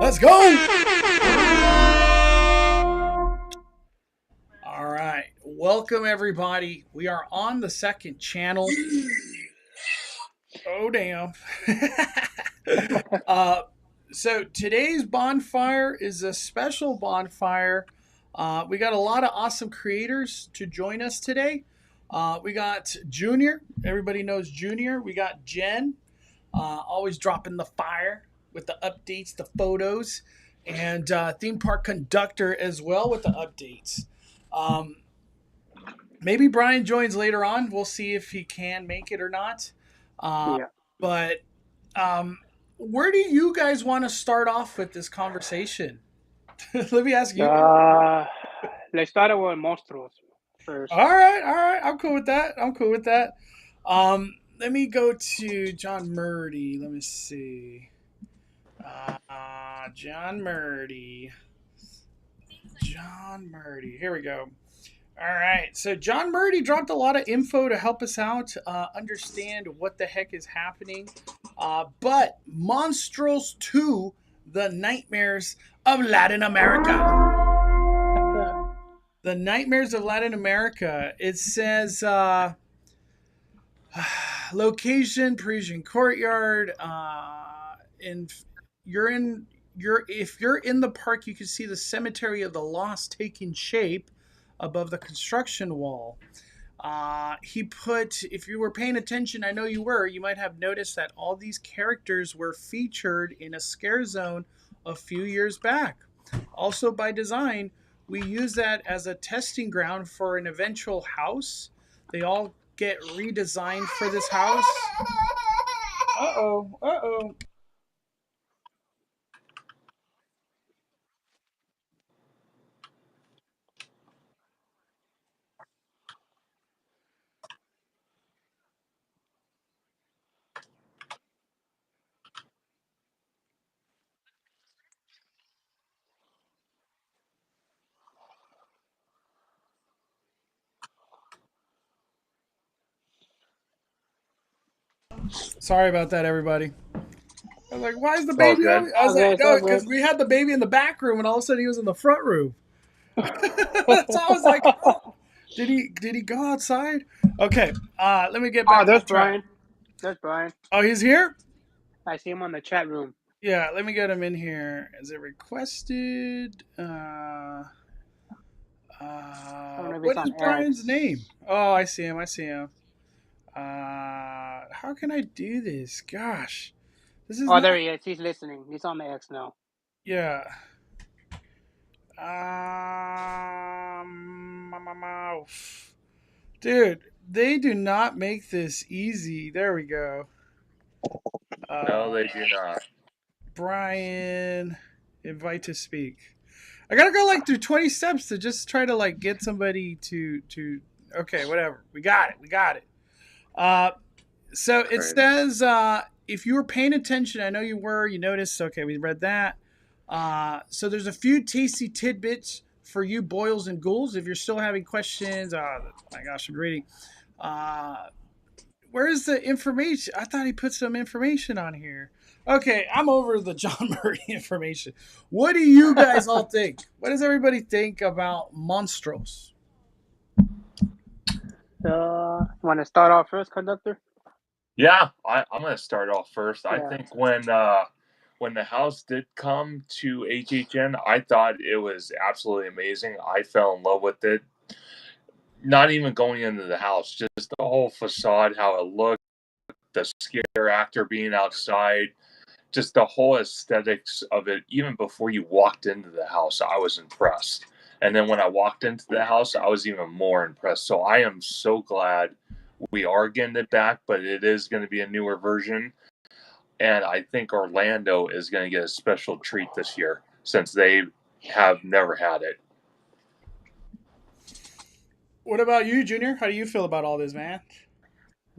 Let's go. All right. Welcome, everybody. We are on the second channel. Oh, damn. So today's bonfire is a special bonfire. We got a lot of awesome creators to join us today. We got Junior. Everybody knows Junior. We got Jen, always dropping the fire with the updates, the photos, and theme park conductor as well with the updates. Maybe Brian joins later on. We'll see if he can make it or not. Yeah. But where do you guys want to start off with this conversation? Let me ask you. Let's start with monsters first. All right. I'm cool with that. Let me go to John Murdy. Let me see. John Murdy. Here we go. All right. So John Murdy dropped a lot of info to help us out understand what the heck is happening. But Monstros 2, The Nightmares of Latin America. The Nightmares of Latin America. It says location Parisian Courtyard. If you're in the park, you can see the Cemetery of the Lost taking shape above the construction wall. He put, if you were paying attention, I know you were, you might have noticed that all these characters were featured in a scare zone a few years back. Also, by design, we use that as a testing ground for an eventual house. They all get redesigned for this house. Uh-oh. Sorry about that, everybody. I was like, why is the It's all baby good. over? I was Okay, like, it's no, all because good. we had the baby in the back room and all of a sudden he was in the front room. So I was like, oh, did he go outside? Okay, let me get Oh, back there's on track. Brian. There's Brian. Oh, he's here? I see him on the chat room. Yeah, let me get him in here. Is it requested? I don't know if he's What is on Brian's X. name? Oh, I see him. How can I do this? Gosh, this is Oh, not. there he is. He's listening. He's on the X now. Yeah. Dude, they do not make this easy. There we go. No, they do not. Brian, invite to speak. I gotta go like through 20 steps to just try to like get somebody to. Okay, whatever. We got it. So it says if you were paying attention, I know you were. You noticed. Okay, we read that. So there's a few tasty tidbits for you boils and ghouls. If you're still having questions, my gosh, I'm reading. Where's the information? I thought he put some information on here. Okay, I'm over the John Murray information. What do you guys all think? What does everybody think about Monstros? Want to start off first, conductor? Yeah, I'm going to start off first. I Yeah. think when the house did come to HHN, I thought it was absolutely amazing. I fell in love with it. Not even going into the house, just the whole facade, how it looked, the scare actor being outside, just the whole aesthetics of it. Even before you walked into the house, I was impressed. And then when I walked into the house, I was even more impressed. So I am so glad we are getting it back, but it is going to be a newer version. And I think Orlando is going to get a special treat this year since they have never had it. What about you, Junior? How do you feel about all this, man?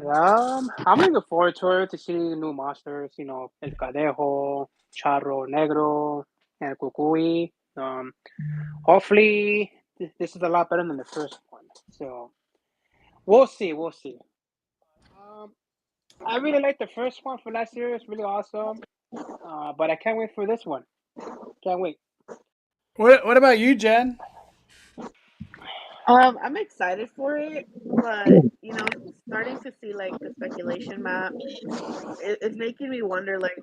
I'm looking forward to it to see new monsters. You know, El Cadejo, Charro Negro, and Cucuy. Hopefully, this is a lot better than the first one. So we'll see. I really like the first one from last year. It's really awesome. But I can't wait for this one. Can't wait. What about you, Jen? I'm excited for it, but starting to see like the speculation map, it's making me wonder like,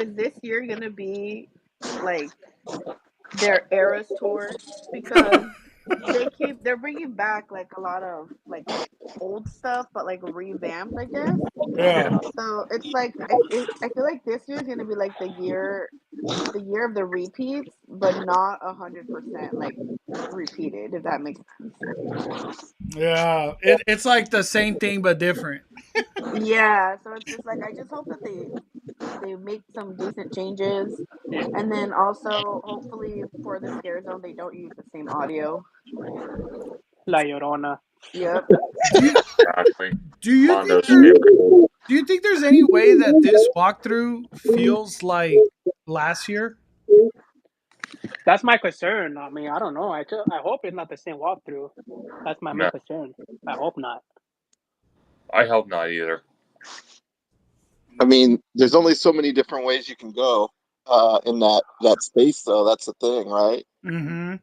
is this year gonna be like their Eras tour? Because they're bringing back like a lot of like old stuff, but like revamped, I guess. Yeah. So it's like I feel like this year is gonna be like the year of the repeats, but not 100% like repeated. If that makes sense. Yeah. It's like the same thing but different. Yeah, so it's just like I just hope that they make some decent changes, and then also hopefully for the scare zone they don't use the same audio. La Llorona. Yep. Do you, Exactly. do you Mondo think there, Scarecrow. do you think there's any way that this walkthrough feels like last year? That's my concern. I mean, I don't know. I hope it's not the same walkthrough. That's my main No, concern. I hope not. I hope not either. I mean, there's only so many different ways you can go in that space, though. That's the thing, right? Mm-hmm.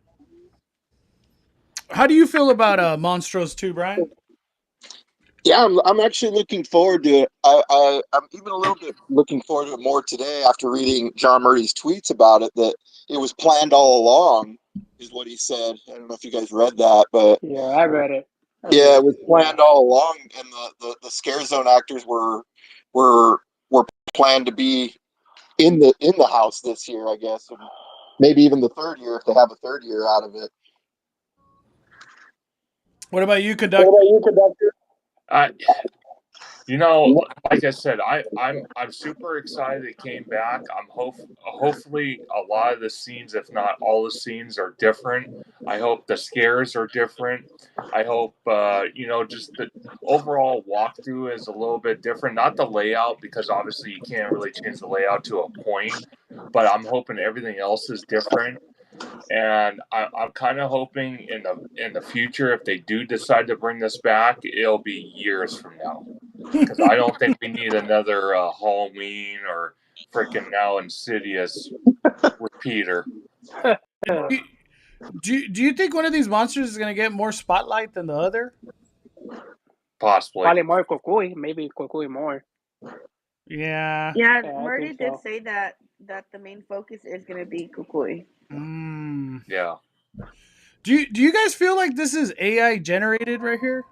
How do you feel about Monstros 2, Brian? Yeah, I'm actually looking forward to it. I'm even a little bit looking forward to it more today after reading John Murray's tweets about it. That it was planned all along, is what he said. I don't know if you guys read that, but Yeah, I read it. yeah, it was planned all along, and the scare zone actors were planned to be in the house this year, I guess, and maybe even the third year if they have a third year out of it. What about you, conductor? I, you know, like I said, I'm super excited it came back. I'm hopefully a lot of the scenes, if not all the scenes, are different. I hope the scares are different. I hope just the overall walkthrough is a little bit different. Not the layout, because obviously you can't really change the layout to a point, but I'm hoping everything else is different. And I'm kind of hoping in the future, if they do decide to bring this back, it'll be years from now. Because I don't think we need another Halloween or freaking now Insidious repeater. Do you think one of these monsters is going to get more spotlight than the other? Possibly. Probably more Kukui. Maybe Kukui more. Yeah. Yeah, Yeah, I Murray think did so. say that the main focus is going to be Kukui. Mm. Yeah. Do you guys feel like this is AI generated right here?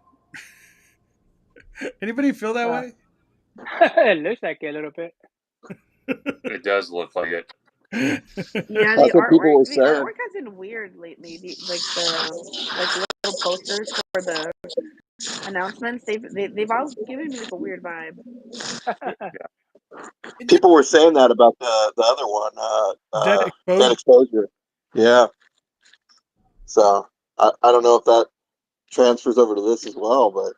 Anybody feel that way? It looks like it a little bit. It does look like it. Yeah, That's what people were the saying. artwork has been weird lately. The little posters for the announcements, they've all given me like a weird vibe. People were saying that about the other one, Dead Dead exposure. Exposure. Yeah. So I don't know if that transfers over to this as well, but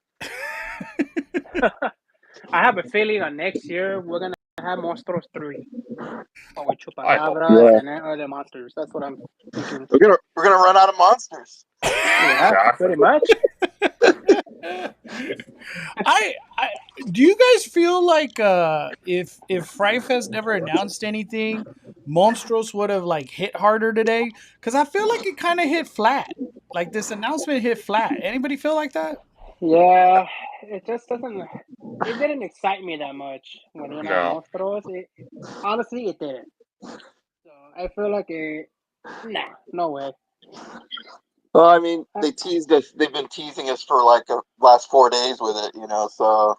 I have a feeling on next year we're gonna have Monstros 3. Or with I hope. Chupacabra and other monsters. That's what I'm thinking. we're gonna run out of monsters. Yeah, Exactly. pretty much. I do you guys feel like if Fright Fest never announced anything, Monstros would have like hit harder today? Because I feel like it kind of hit flat. Like this announcement hit flat. Anybody feel like that? Yeah, it just doesn't. It didn't excite me that much when it announced No. Monstros. Honestly, it didn't. So I feel like nah, no way. Well, I mean, they teased us. They've been teasing us for like the last 4 days with it, So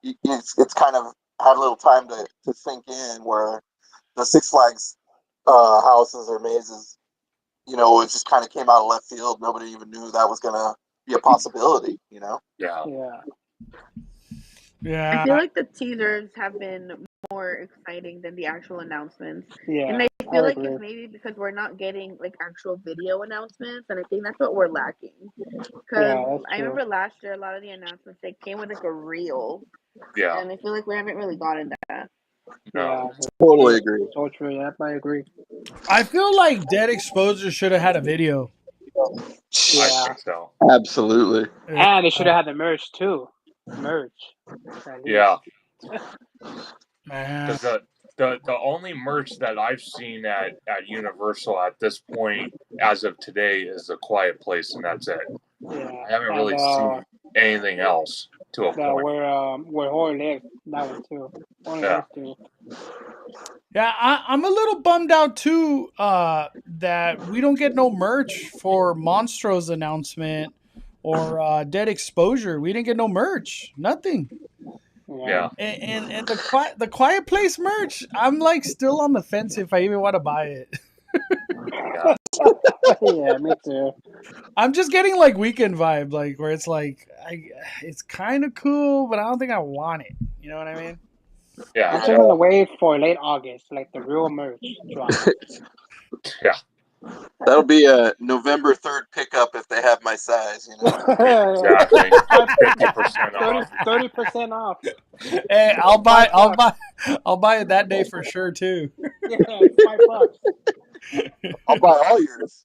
it's kind of had a little time to sink in. Where the Six Flags houses or mazes, it just kind of came out of left field. Nobody even knew that was gonna be a possibility. Yeah. Yeah. I Yeah. feel like the teasers have been more exciting than the actual announcements. Yeah. And I feel like agree. it's maybe because we're not getting like actual video announcements, and I think that's what we're lacking. Because Yeah, that's I true. remember last year a lot of the announcements they came with like a reel, Yeah. and I feel like we haven't really gotten that. No. Yeah, Totally agree. so true. Yeah, I agree. I feel like Dead Exposure should have had a video. I Yeah. think so. Absolutely. And they should have had the merch too. Merch. Yeah. Man. Because The only merch that I've seen at Universal at this point, as of today, is the Quiet Place, and that's it. Yeah. I haven't really seen anything else to a point. Where Horror lives, that one too. Only Yeah. those two. Yeah, I'm a little bummed out too that we don't get no merch for Monstro's announcement or Dead Exposure. We didn't get no merch, nothing. Yeah. And the Quiet Place merch, I'm like still on the fence if I even want to buy it. Yeah. Yeah, me too. I'm just getting like Weekend vibe, like where it's like it's kind of cool, but I don't think I want it. You know what I mean? Yeah. I'm just gonna wait for late August, like the real merch drop. Yeah. That'll be a November 3rd pickup if they have my size, you know. Exactly. 50% off. 30% off. Hey, I'll buy it that day for sure too. Yeah, it's $5. I'll buy all yours.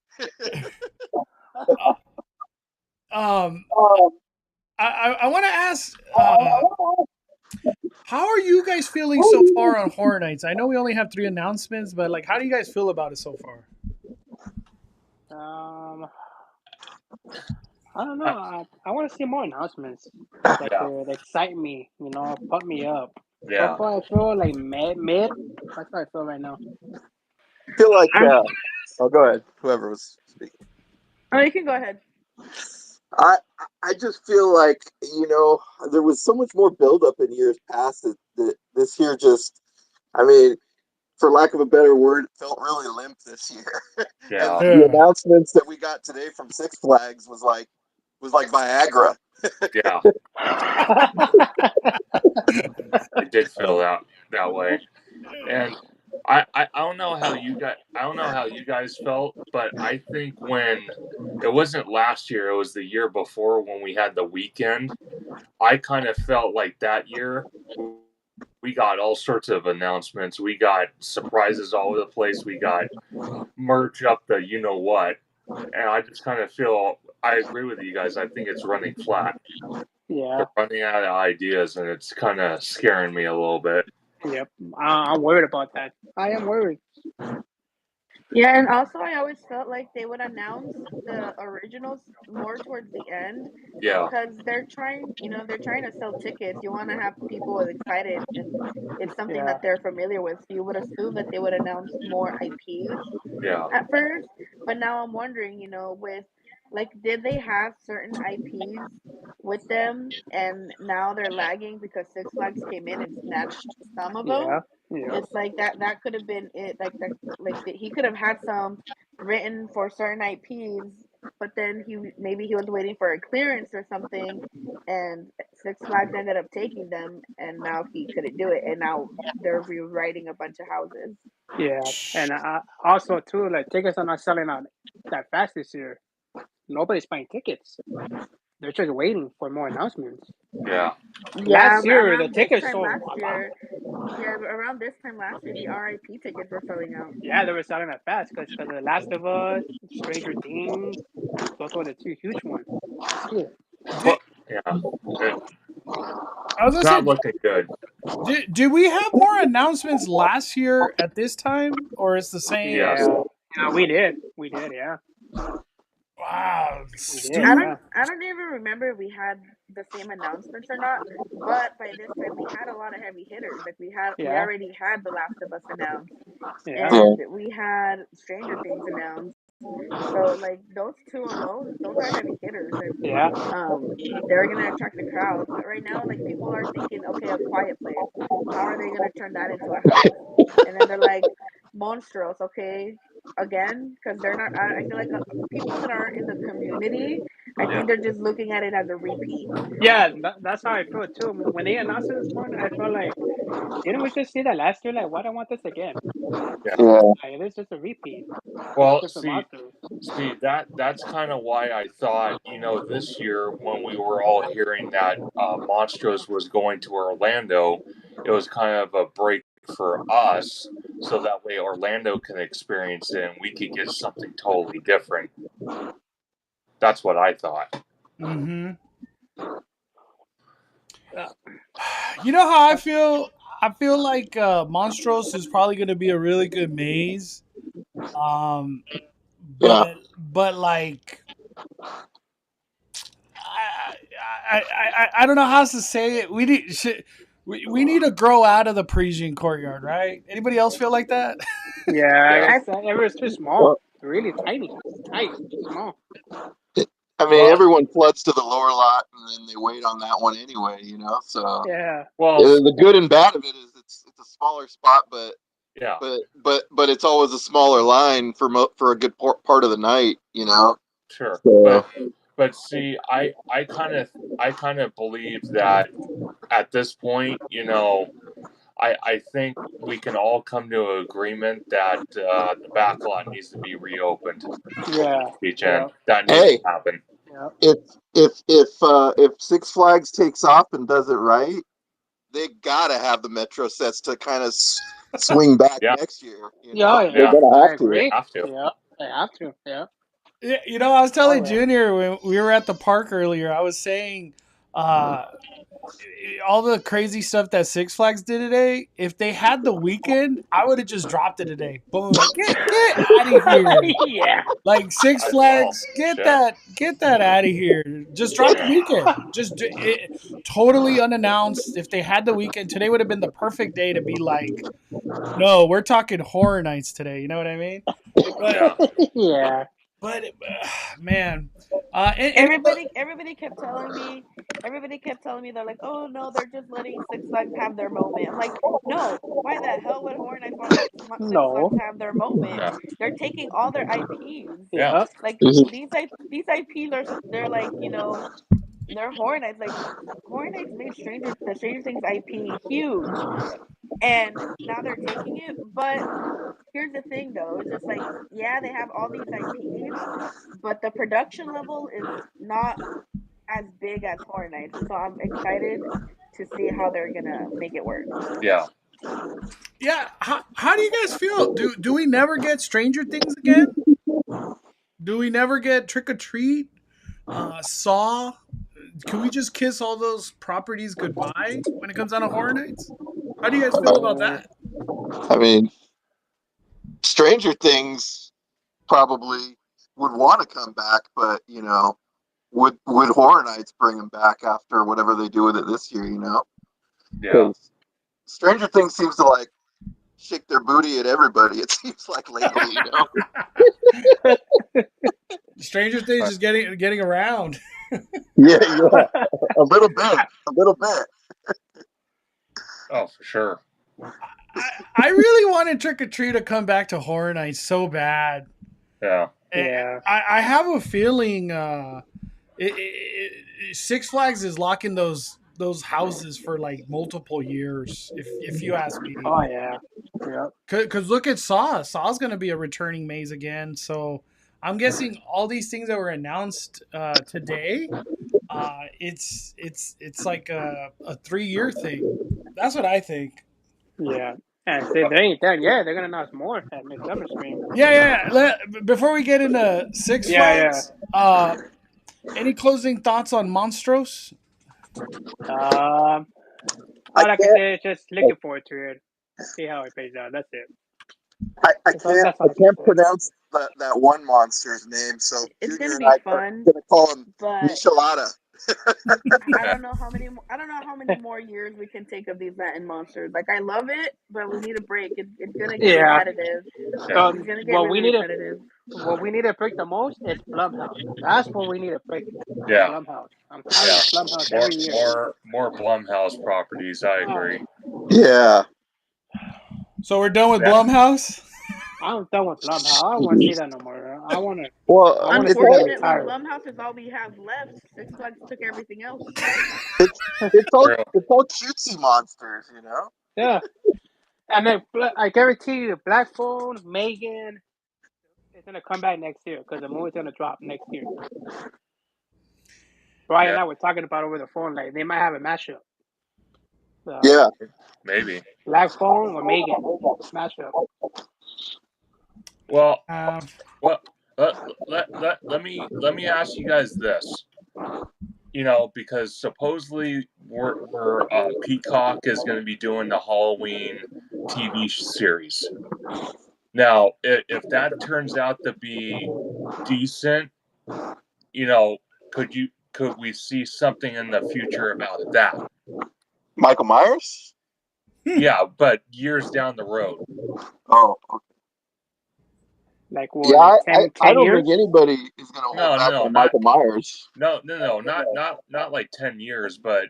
I want to ask, how are you guys feeling so far on Horror Nights? I know we only have 3 announcements, but like, how do you guys feel about it so far? I don't know. I want to see more announcements that could excite me. You know, pump me up. Yeah. So far, I feel like mid. That's how I feel right now. I feel like, oh, go ahead. Whoever was speaking. Oh, you can go ahead. I just feel like, you know, there was so much more buildup in years past that this year just, I mean, for lack of a better word, it felt really limp this year. Yeah. And the announcements that we got today from Six Flags was like Viagra. Yeah. It did feel that way. And I don't know how you guys felt, but I think when it wasn't last year, it was the year before when we had the weekend, I kind of felt like that year we got all sorts of announcements. We got surprises all over the place. We got merch up the you know what. And I just kind of feel I agree with you guys. I think it's running flat. Yeah. They're running out of ideas, and it's kind of scaring me a little bit. Yep. I'm worried about that. I am worried. Yeah, and also I always felt like they would announce the originals more towards the end. Yeah. Because they're trying to sell tickets. You want to have people excited, and it's something that they're familiar with. So you would assume that they would announce more IPs at first. But now I'm wondering, with did they have certain IPs with them, and now they're lagging because Six Flags came in and snatched some of them? Yeah. It's like that could have been it. He could have had some written for certain IPs, but then maybe he was waiting for a clearance or something, and Six Flags ended up taking them, and now he couldn't do it, and now they're rewriting a bunch of houses. Yeah, and also too, like tickets are not selling out that fast this year. Nobody's buying tickets. They're just waiting for more announcements. Yeah. Last year, the tickets sold. Around this time last year, the RIP tickets were selling out. Yeah, they were selling that fast because The Last of Us, Stranger Things, those were the 2 huge ones. Well, yeah. I was It's not looking good. Did we have more announcements last year at this time, or it's the same? Yeah, we did. Yeah. Wow. I don't even remember if we had the same announcements or not, but by this time we had a lot of heavy hitters. Like we already had The Last of Us announced, and we had Stranger Things announced. So those 2 alone, those are heavy hitters, and they're gonna attract the crowd. But right now, people are thinking, okay, A Quiet Place, how are they gonna turn that into a house? And then they're like, Monstros, okay, again, because they're not. I feel like people that are in the community, I think they're just looking at it as a repeat. Yeah, that's how I feel too. When they announced it this morning, I felt like, didn't we just see that last year? Like, why do I want this again? It is just a repeat. Well, see, that's kind of why I thought, this year when we were all hearing that Monstros was going to Orlando, it was kind of a break for us, so that way Orlando can experience it and we could get something totally different. That's what I thought. Mm-hmm. You know how I feel? I feel like Monstrose is probably going to be a really good maze. Um, Yeah. but like I don't know how else to say it. We need to grow out of the Parisian courtyard, right? Anybody else feel like that? Yeah, I it's too small. Well, Really tiny. Tight. Small. I mean, Well, everyone floods to the lower lot, and then they wait on that one anyway. You know, so Yeah. well, the good and bad of it is it's a smaller spot, but yeah. it's always a smaller line for a good part of the night. You know. Sure, So, but see, I kind of believe that at this point, I think we can all come to an agreement that the back lot needs to be reopened. Yeah. HHN, Yeah. that needs hey, to happen. Yeah. if Six Flags takes off and does it right, they gotta have the Metro sets to kind of swing back Yeah. next year. You Yeah. know, Yeah. they're gonna I have to. agree. They have to. Yeah. They have to. Yeah. Yeah, I was telling Oh, yeah. Junior when we were at the park earlier. I was saying, all the crazy stuff that Six Flags did today. If they had the weekend, I would have just dropped it today. Boom! Like get out of here! Yeah. Like Six Well, Flags, shit. get that out of here. Just drop the Yeah. weekend. Just totally unannounced. If they had the weekend, today would have been the perfect day to be like, no, we're talking Horror Nights today. You know what I mean? But Yeah. Yeah. but man, everybody kept telling me they're like, oh no, they're just letting Six Flags have their moment. I'm like, no, why the hell would Horror Nights want to let Six Flags No. have their moment? Yeah. They're taking all their IPs. Yeah. Yeah. Like these IPs are they're like they're Horror Nights. Like Horror Nights made the Stranger Things IP huge, and now they're taking it. But here's the thing, though, it's just like, yeah, they have all these IPs, but the production level is not as big as Horror Nights. So I'm excited to see how they're gonna make it work. Yeah. yeah. How do you guys feel? Do we never get Stranger Things again? Do we never get Trick or Treat? Saw? Can we just kiss all those properties goodbye when it comes down to Horror Nights? How do you guys feel about that? I mean, Stranger Things probably would want to come back, but you know, would Horror Nights bring them back after whatever they do with it this year? You know, Yeah. 'cause Stranger Things seems to like shake their booty at everybody. It seems like lately, you know. Stranger Things is getting around. Yeah, a little bit. Oh, for sure. I really wanted Trick or Treat to come back to Horror Nights so bad. Yeah. Yeah. I have a feeling Six Flags is locking those houses for like multiple years. If you ask me, Oh, yeah. Yeah. because look at Saw. Saw's going to be a returning maze again. So I'm guessing all these things that were announced today, it's like a 3-year thing. That's what I think. Yeah. And they ain't done yet. They're gonna announce more at Midsummer Scream. Yeah. Before we get into Six Flags, any closing thoughts on Monstrose? All I can say is just looking forward to it. See how it plays out. That's it. I That's all I can can't say. pronounce that one monster's name, so It's Junior gonna and be I are fun, gonna call him but Michelada. I don't know how many more years we can take of these Latin monsters. Like I love it, but we need a break. It's gonna get Yeah. repetitive. Yeah. It's gonna get really repetitive. What we need to break the most is Blumhouse. That's what we need to break. Yeah. Blumhouse. I'm telling you, Blumhouse every year. More Blumhouse properties. I agree. Yeah. So we're done with Yeah. Blumhouse? I'm done with Blumhouse. I don't want to see that no more. I want to Well, see them Unfortunately, retire. Blumhouse is all we have left. Six Flags took everything else. it's all True. cutesy monsters, you know. Yeah. And then I guarantee you, Black Phone, Megan, is gonna come back next year because the movie's gonna drop next year. Brian and I were talking about over the phone, like they might have a mashup. Yeah. Maybe. Black Phone or Megan mashup. Well, let me ask you guys this. You know, because supposedly where Peacock is going to be doing the Halloween TV series. Now, if that turns out to be decent, could we see something in the future about that? Michael Myers? Yeah, but years down the road. Oh, okay. Like what? Yeah, Like I 10 don't years? think anybody is going to hold back on Michael Myers. No, not like 10 years, but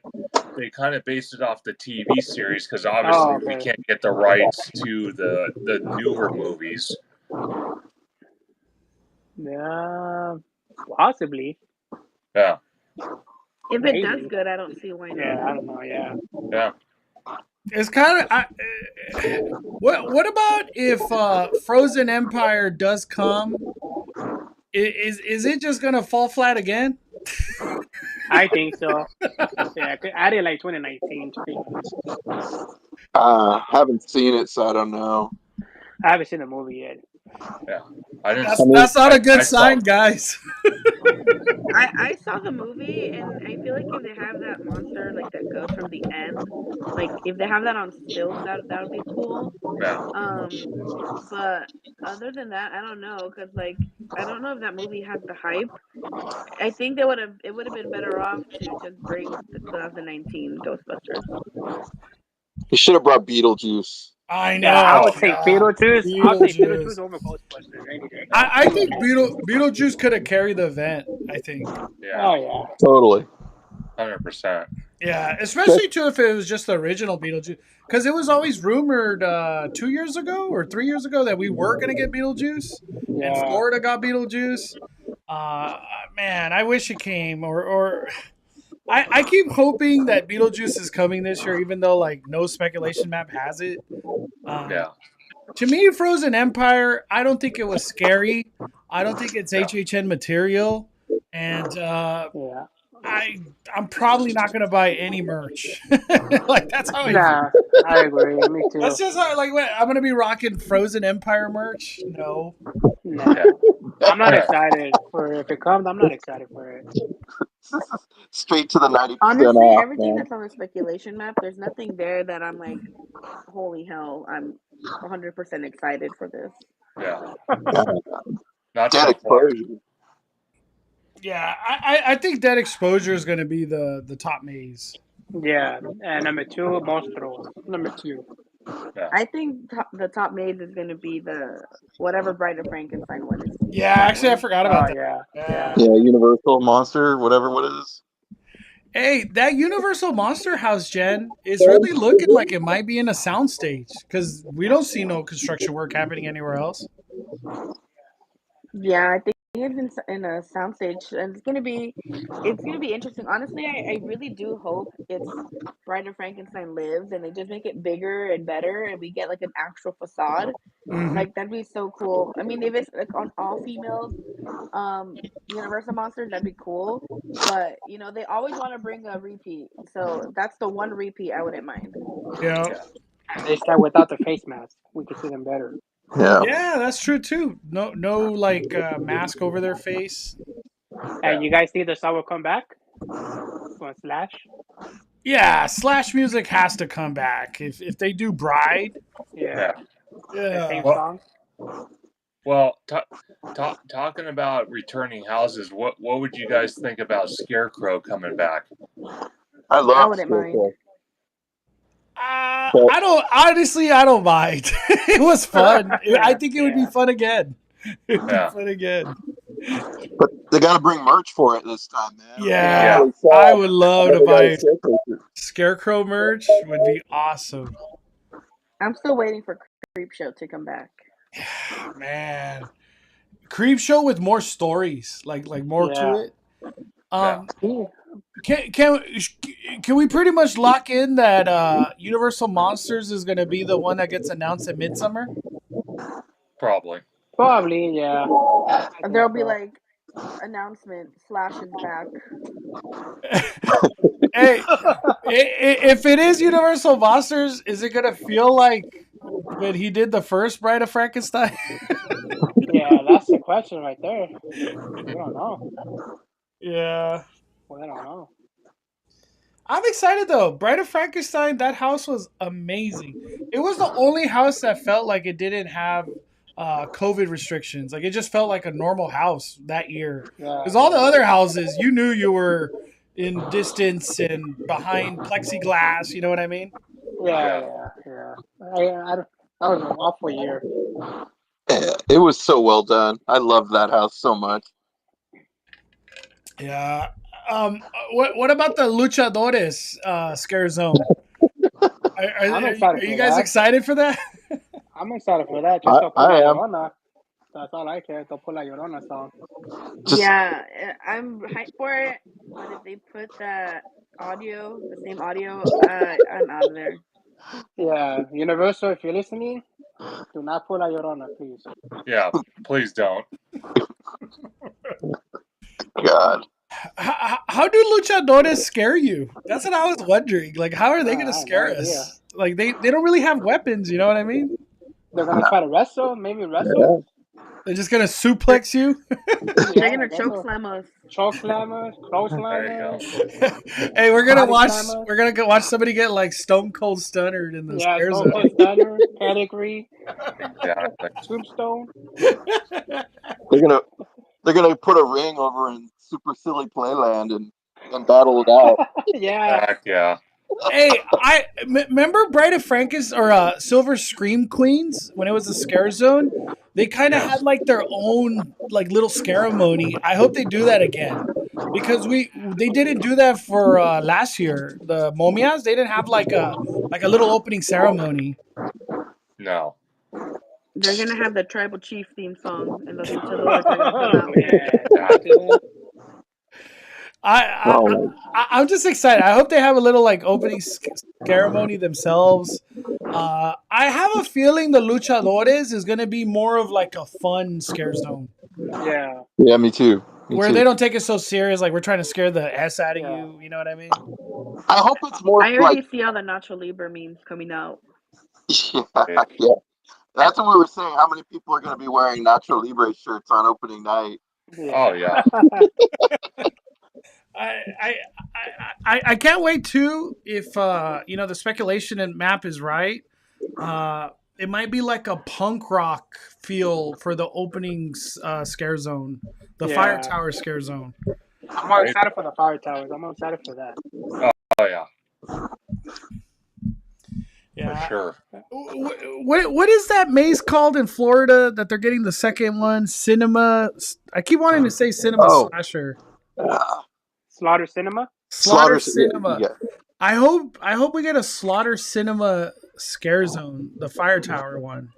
they kind of based it off the TV series because obviously we can't get the rights to the newer movies. Yeah, possibly. Yeah. If it does good, I don't see why not. Yeah, I don't know. Yeah. It's kind of. What about if Frozen Empire does come? Is it just gonna fall flat again? I think so. Yeah, I could add it like 2019. Haven't seen it, so I don't know. I haven't seen the movie yet. Yeah, that's not a good sign, guys. I saw the movie, and I feel like if they have that monster like that goes from the end, like if they have that on stilts, that would be cool. Yeah. But other than that, I don't know, because like I don't know if that movie has the hype. I think it would have been better off to just bring the 2019 Ghostbusters. You should have brought Beetlejuice. I know. Yeah, I would take Beetlejuice. I'll take Beetlejuice over Ghostbusters any day. I think Beetlejuice could have carried the event. I think. Yeah. Oh yeah. Totally. 100%. Yeah, especially too if it was just the original Beetlejuice, because it was always rumored 2 years ago or 3 years ago that we were gonna get Beetlejuice, and Florida got Beetlejuice. Man, I wish it came. Or I keep hoping that Beetlejuice is coming this year, even though like no speculation map has it. Yeah. To me, Frozen Empire, I don't think it was scary. I don't think it's HHN material, and I'm probably not gonna buy any merch. Like that's how I feel. I agree. Me too. That's just how, like, what, I'm gonna be rocking Frozen Empire merch. No. I'm not excited for it. If it comes, I'm not excited for it. Straight to the 90% Honestly, off, everything man. that's on the speculation map, there's nothing there that I'm like, holy hell, I'm 100% excited for this. Yeah. Not Dead Exposure. Yeah, I think Dead Exposure is gonna be the top maze. Yeah, and number 2, Monstros. Number 2. Yeah. I think the top maze is going to be the whatever Bride of Frankenstein one is. Yeah, actually, I forgot about that. Yeah, Universal Monster, whatever it is. Hey, that Universal Monster House, Jen, is really looking like it might be in a soundstage because we don't see no construction work happening anywhere else. Yeah, I think it's in a soundstage, and it's gonna be interesting. Honestly, I really do hope it's Bride of Frankenstein Lives, and they just make it bigger and better, and we get like an actual facade. Mm-hmm. Like that'd be so cool. I mean, if it's like on all females, Universal Monsters, that'd be cool. But they always want to bring a repeat, so that's the one repeat I wouldn't mind. Yeah. They start without the face mask. We can see them better. Yeah, that's true too. No, like mask over their face. And you guys think the song will come back? On Slash? Yeah, Slash music has to come back if they do Bride. Yeah. The same well, song. Well, talking about returning houses, what would you guys think about Scarecrow coming back? I love wouldn't mind. I don't mind. It was fun. I think it would be fun again. It would be fun again. But they got to bring merch for it this time, man. Yeah. I would love to buy Scarecrow merch. Would be awesome. I'm still waiting for Creepshow to come back. Man, Creepshow with more stories, like more to it. Can we pretty much lock in that Universal Monsters is going to be the one that gets announced at Midsummer? Probably, yeah. There'll be like announcement, Slash is back. Hey, if it is Universal Monsters, is it going to feel like when he did the first Bride of Frankenstein? Yeah, that's the question right there. We don't know. Yeah. Well, I don't know. I'm excited though. Bride of Frankenstein, that house was amazing. It was the only house that felt like it didn't have COVID restrictions. Like it just felt like a normal house that year. Because all the other houses, you knew you were in distance and behind plexiglass. You know what I mean? Yeah. That was an awful year. Yeah, it was so well done. I love that house so much. Yeah. What about the luchadores scare zone? Are you guys excited for that? I'm excited for that. Just don't put La Llorona. That's all I care. Don't put La Llorona song. Yeah, I'm hyped for it. But if they put that audio, the same audio, I'm out of there. Yeah, Universal, if you're listening, do not put La Llorona, please. Yeah, please don't. God. How do luchadores scare you? That's what I was wondering. Like, how are they going to scare us? Like, they don't really have weapons. You know what I mean? They're going to try to wrestle, maybe wrestle. They're just going to suplex you. They're going to choke slam us. Choke slam us, close slam us. Hey, we're gonna go watch somebody get like stone cold stunnered in the scare zone. Stone cold stunner, pedigree, tombstone. They're gonna put a ring over in Super Silly Playland and battle it out. Yeah. Heck yeah. Hey, I remember Bride of Frankenstein or Silver Scream Queens when it was a scare zone. They kind of had like their own like little ceremony. I hope they do that again because they didn't do that for last year. The Momias, they didn't have like a little opening ceremony. No. They're gonna have the tribal chief theme song and the luchadores are gonna come out. I'm just excited. I hope they have a little like opening ceremony themselves. I have a feeling the luchadores is going to be more of like a fun scare zone. Yeah. Yeah, me too. They don't take it so serious, like we're trying to scare the S out of you. You know what I mean? I hope it's more. I already see all the Nacho Libre memes coming out. Yeah. That's what we were saying. How many people are going to be wearing Nacho Libre shirts on opening night? Yeah. Oh yeah. I can't wait too if the speculation and map is right. It might be like a punk rock feel for the opening scare zone, the Fire Tower scare zone. I'm more excited for the Fire Towers. I'm more excited for that. Oh yeah. Yeah, for sure. What is that maze called in Florida that they're getting the second one? Cinema. I keep wanting to say Cinema Slasher. Slaughter Cinema. Slaughter Cinema. Yeah. I hope we get a Slaughter Cinema scare zone, the Fire Tower one.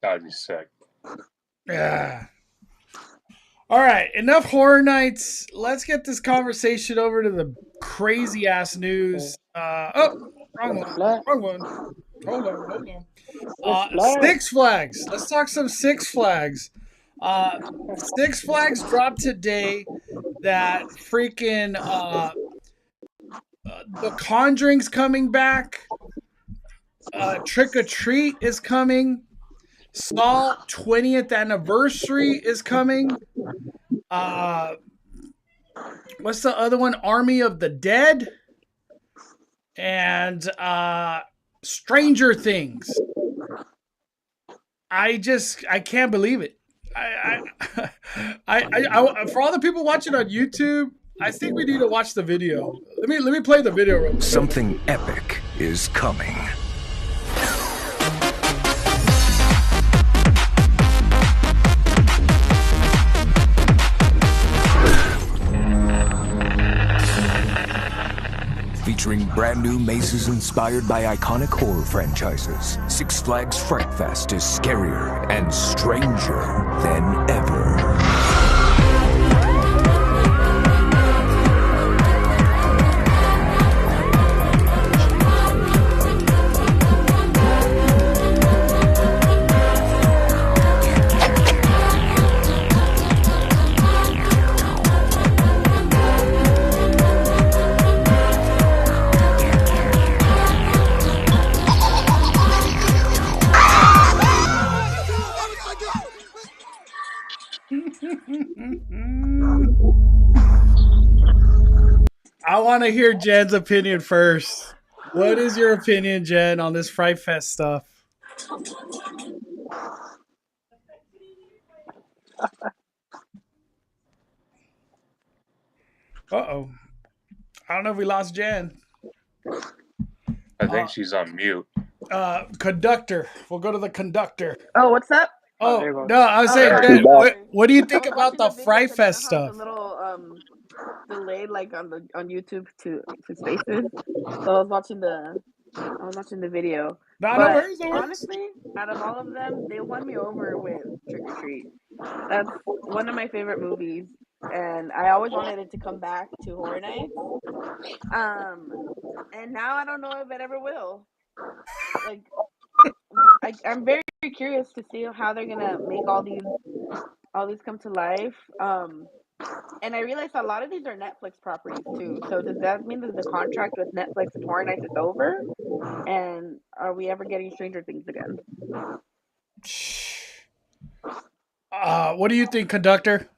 That'd be sick. Yeah. All right, enough Horror Nights. Let's get this conversation over to the crazy ass news. Wrong one. Hold on. Six Flags. Let's talk some Six Flags. Six Flags dropped today that freaking The Conjuring's coming back. Trick or Treat is coming. Saw 20th anniversary is coming. What's the other one? Army of the Dead. And Stranger Things. I can't believe it. I for all the people watching on YouTube, I think we need to watch the video. Let me play the video real quick. Something epic is coming. Featuring brand new mazes inspired by iconic horror franchises, Six Flags Fright Fest is scarier and stranger than ever. I want to hear Jen's opinion first. What is your opinion, Jen, on this Fright Fest stuff? Uh-oh. I don't know if we lost Jen. I think she's on mute. Conductor. We'll go to the conductor. Oh, what's up? Oh, there you go. no, I was saying, yeah. Jen, what do you I think was about watching the video Fright because, you know Fest how it's stuff? a little delayed, like on YouTube to Spaces. So I was watching the video. No But worries, no worries. honestly, out of all of them, they won me over with Trick or Treat. That's one of my favorite movies, and I always wanted it to come back to Horror Nights. And now I don't know if it ever will. Like, I'm very curious to see how they're gonna make all these come to life. And I realized a lot of these are Netflix properties too. So does that mean that the contract with Netflix and Horror Nights is over? And are we ever getting Stranger Things again? What do you think, conductor?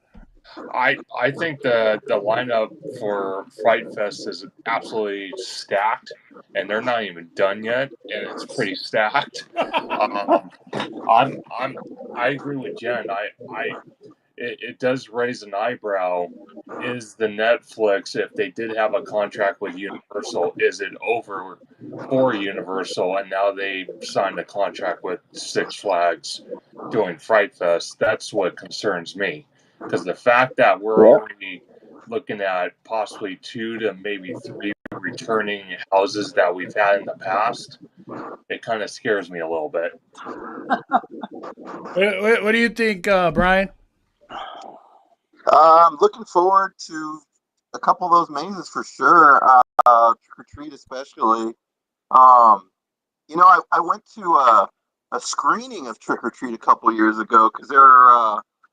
I think the lineup for Fright Fest is absolutely stacked, and they're not even done yet, and it's pretty stacked. I agree with Jen. It does raise an eyebrow. Is the Netflix, if they did have a contract with Universal, is it over for Universal, and now they signed a contract with Six Flags doing Fright Fest? That's what concerns me. Because the fact that we're already looking at possibly 2 to maybe 3 returning houses that we've had in the past, it kind of scares me a little bit. What do you think, Brian? I'm looking forward to a couple of those mazes for sure. Trick or Treat especially. You know, I went to a screening of Trick or Treat a couple years ago because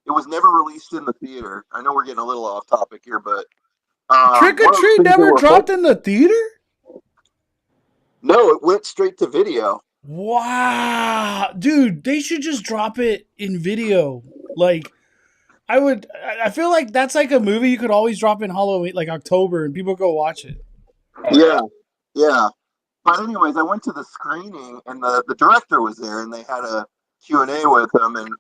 it was never released in the theater. I know we're getting a little off topic here, but Trick or Treat never dropped in the theater? No, it went straight to video. Wow, dude, they should just drop it in video. Like, I feel like that's like a movie you could always drop in Halloween, like October, and people go watch it. Yeah. But anyways, I went to the screening, and the director was there, and they had a Q&A with him, and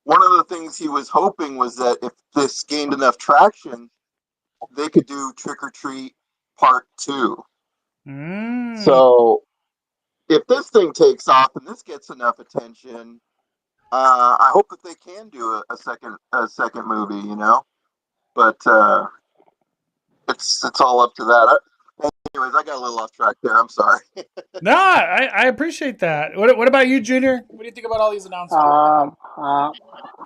one of the things he was hoping was that if this gained enough traction, they could do Trick or Treat Part 2. So if this thing takes off and this gets enough attention, I hope that they can do a second movie, you know. But it's all up to that. Anyways, I got a little off track there. I'm sorry. No, I appreciate that. What about you, Junior? What do you think about all these announcements?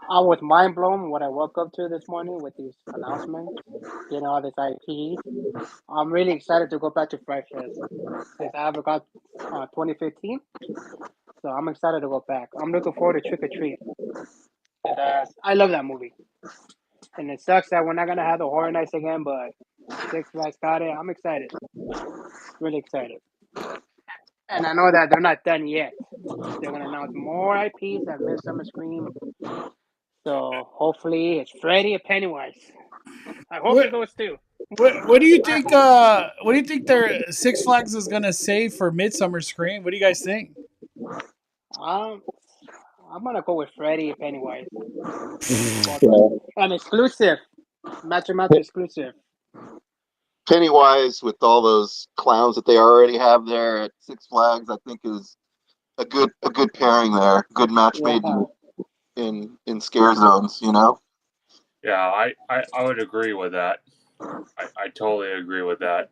I was mind blown what I woke up to this morning with these announcements, getting all this IP. I'm really excited to go back to Fright Fest since I haven't got 2015. So I'm excited to go back. I'm looking forward to Trick or Treat. I love that movie. And it sucks that we're not going to have the Horror Nights again, but Six Flags got it. I'm excited. Really excited. And I know that they're not done yet. They're going to announce more IPs at Midsummer Scream. So hopefully it's Freddy and Pennywise. I hope it goes too. What do you think? What do you think their Six Flags is gonna say for Midsummer Scream? What do you guys think? I'm gonna go with Freddy and Pennywise. An exclusive, match exclusive. Pennywise with all those clowns that they already have there at Six Flags, I think is a good pairing there. Good match made in scare zones, you know. Yeah, I would agree with that. I totally agree with that.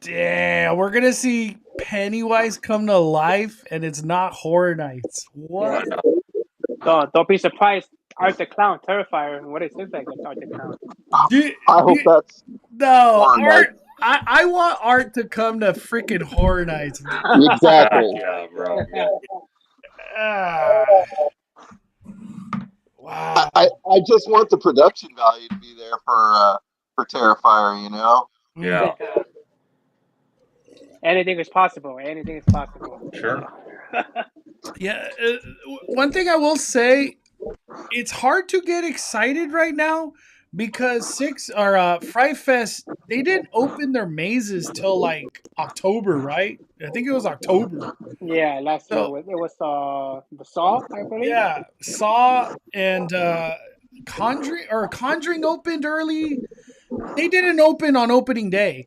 Damn, we're gonna see Pennywise come to life, and it's not Horror Nights. What? Don't be surprised. Art the Clown, Terrifier. What it seems like it's Art the Clown. I hope that's Art. I want Art to come to freaking Horror Nights, man. Exactly. Yeah, bro. Wow. I just want the production value to be there for Terrifier, you know? Yeah. Anything is possible. Anything is possible. Sure. Yeah. One thing I will say, it's hard to get excited right now because Fright Fest they didn't open their mazes till like October, right? I think it was October. Yeah, last year So it was the Saw, I believe. yeah, Saw and Conjuring opened early. They didn't open on opening day.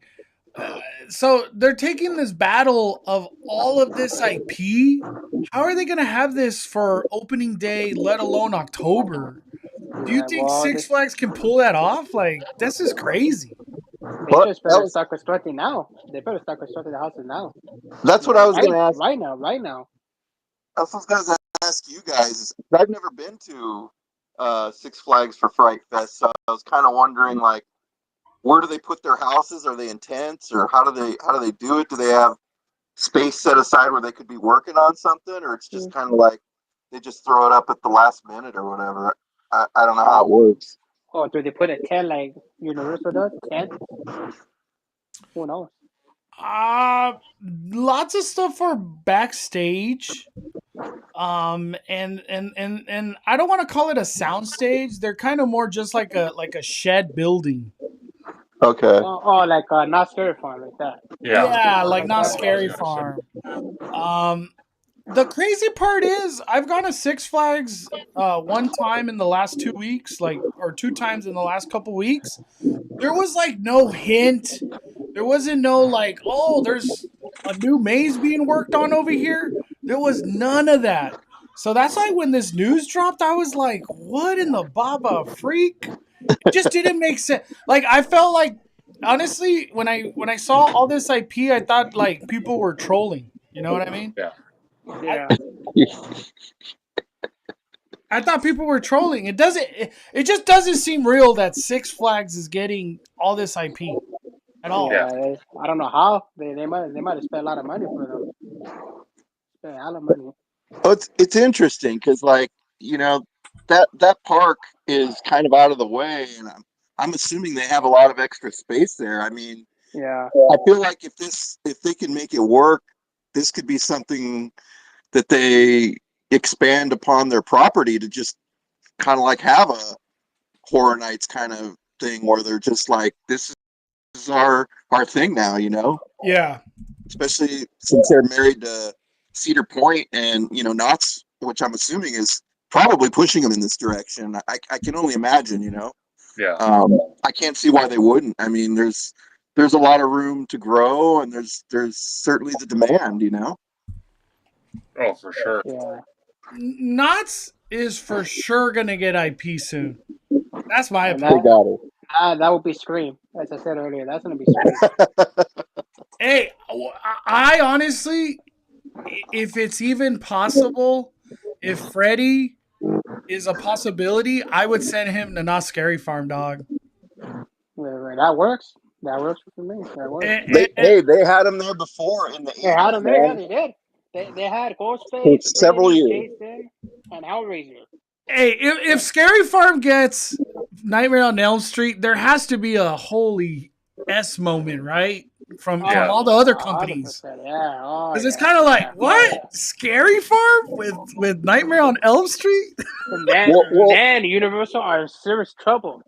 So they're taking this battle of all of this IP. How are they going to have this for opening day, let alone October? Do you Yeah, think well, Six Flags can pull that off? Like, this is crazy. they Well, just that better was start constructing now. They better start constructing the houses now. that's what I was gonna ask. Right now, right now. I was gonna ask you guys. I've never been to Six Flags for Fright Fest, so I was kind of wondering, like, where do they put their houses? Are they in tents, or how do they do it? Do they have space set aside where they could be working on something, or it's just kind of like they just throw it up at the last minute or whatever? I don't know how it works. Oh, do they put a tent like Universal does? Tent? Who knows? Lots of stuff for backstage. And I don't want to call it a sound stage. They're kind of more just like a shed building. Okay. Like Not Scary Farm, like that. Yeah, like Not that. Scary Farm. The crazy part is I've gone to Six Flags one time in the last 2 weeks, or 2 times in the last couple weeks. There was like no hint. There wasn't no like, oh, there's a new maze being worked on over here. There was none of that. So that's why when this news dropped, I was like, what in the Baba freak? It just didn't make sense. Like, I felt like, honestly, when I saw all this IP, I thought like people were trolling. You know what I mean? Yeah. Yeah. I thought people were trolling. It just doesn't seem real that Six Flags is getting all this IP at all. Yeah, I don't know how. They might have spent a lot of money for them. Spent a lot of money. Well, it's interesting because, like, that park is kind of out of the way, and I'm assuming they have a lot of extra space there. I mean, yeah, I feel like if they can make it work, this could be something that they expand upon their property to just kind of like have a Horror Nights kind of thing where they're just like, this is our thing now, Yeah. Especially since they're married to Cedar Point and, Knott's, which I'm assuming is probably pushing them in this direction. I can only imagine, Yeah. I can't see why they wouldn't. I mean, there's a lot of room to grow, and there's certainly the demand, Oh, for sure. yeah. Knott's is for sure gonna get IP soon. That's my And opinion. They got it. that would be Scream. As I said earlier, that's gonna be Scream. Hey, I honestly, if it's even possible, if Freddy is a possibility, I would send him to Not Scary Farm, dog. That works. That works for me. That works. They had him there before in the 80s. They had him there. Yeah, they did. They had Ghostface, several Freddy, years. Jason, and Hellraiser. Hey, if Scary Farm gets Nightmare on Elm Street, there has to be a holy S moment, right? From all the other companies. 100%, yeah. Because it's kind of like, what? Scary Farm with Nightmare on Elm Street? And then Universal are in serious trouble.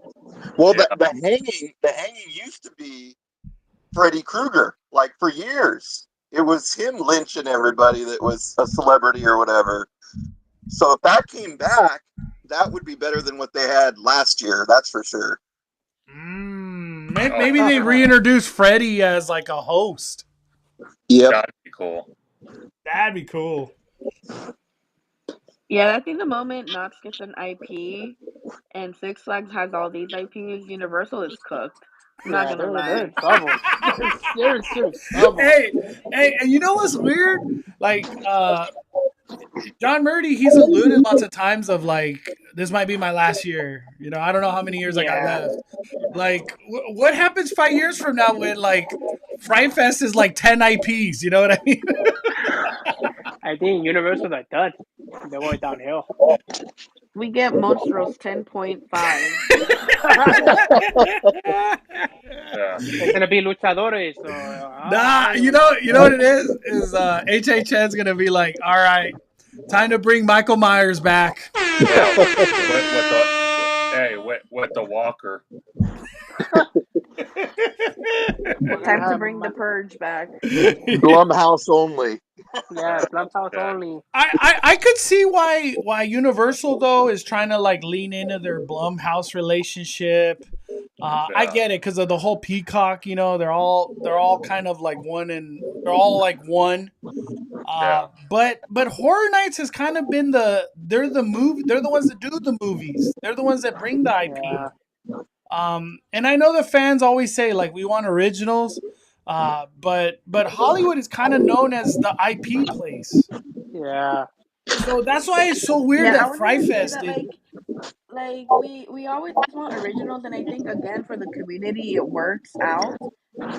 Well, the hanging used to be Freddy Krueger, like, for years. It was him lynching everybody that was a celebrity or whatever. So if that came back, that would be better than what they had last year. That's for sure. Maybe they reintroduce Freddy as like a host. Yep. That'd be cool. That'd be cool. Yeah, I think the moment Knott's gets an IP and Six Flags has all these IPs, Universal is cooked. I'm not gonna lie. They're in trouble. They're in serious trouble. Hey, and you know what's weird? Like, John Murdy, he's alluded lots of times of like, this might be my last year. I don't know how many years I got left. Like, what happens 5 years from now when like Fright Fest is like 10 IPs? You know what I mean? I think Universal are done. They're going downhill. We get Monstros 10.5. Yeah. It's gonna be luchadores. So, Nah, you know what it is HHN's gonna be like, all right, time to bring Michael Myers back. Yeah. With the walker. Time to bring the purge back. Blumhouse only. Yeah, Blumhouse only. I could see why Universal though is trying to like lean into their Blumhouse relationship. I get it because of the whole Peacock. You know, they're all kind of like one, and they're all like one. But Horror Nights has kind of been they're the ones that do the movies. They're the ones that bring the IP. Yeah. And I know the fans always say like we want originals, but Hollywood is kind of known as the IP place. Yeah. So that's why it's so weird Yeah, I that was Fright gonna say Fest that did. we always want originals, and I think again for the community it works out,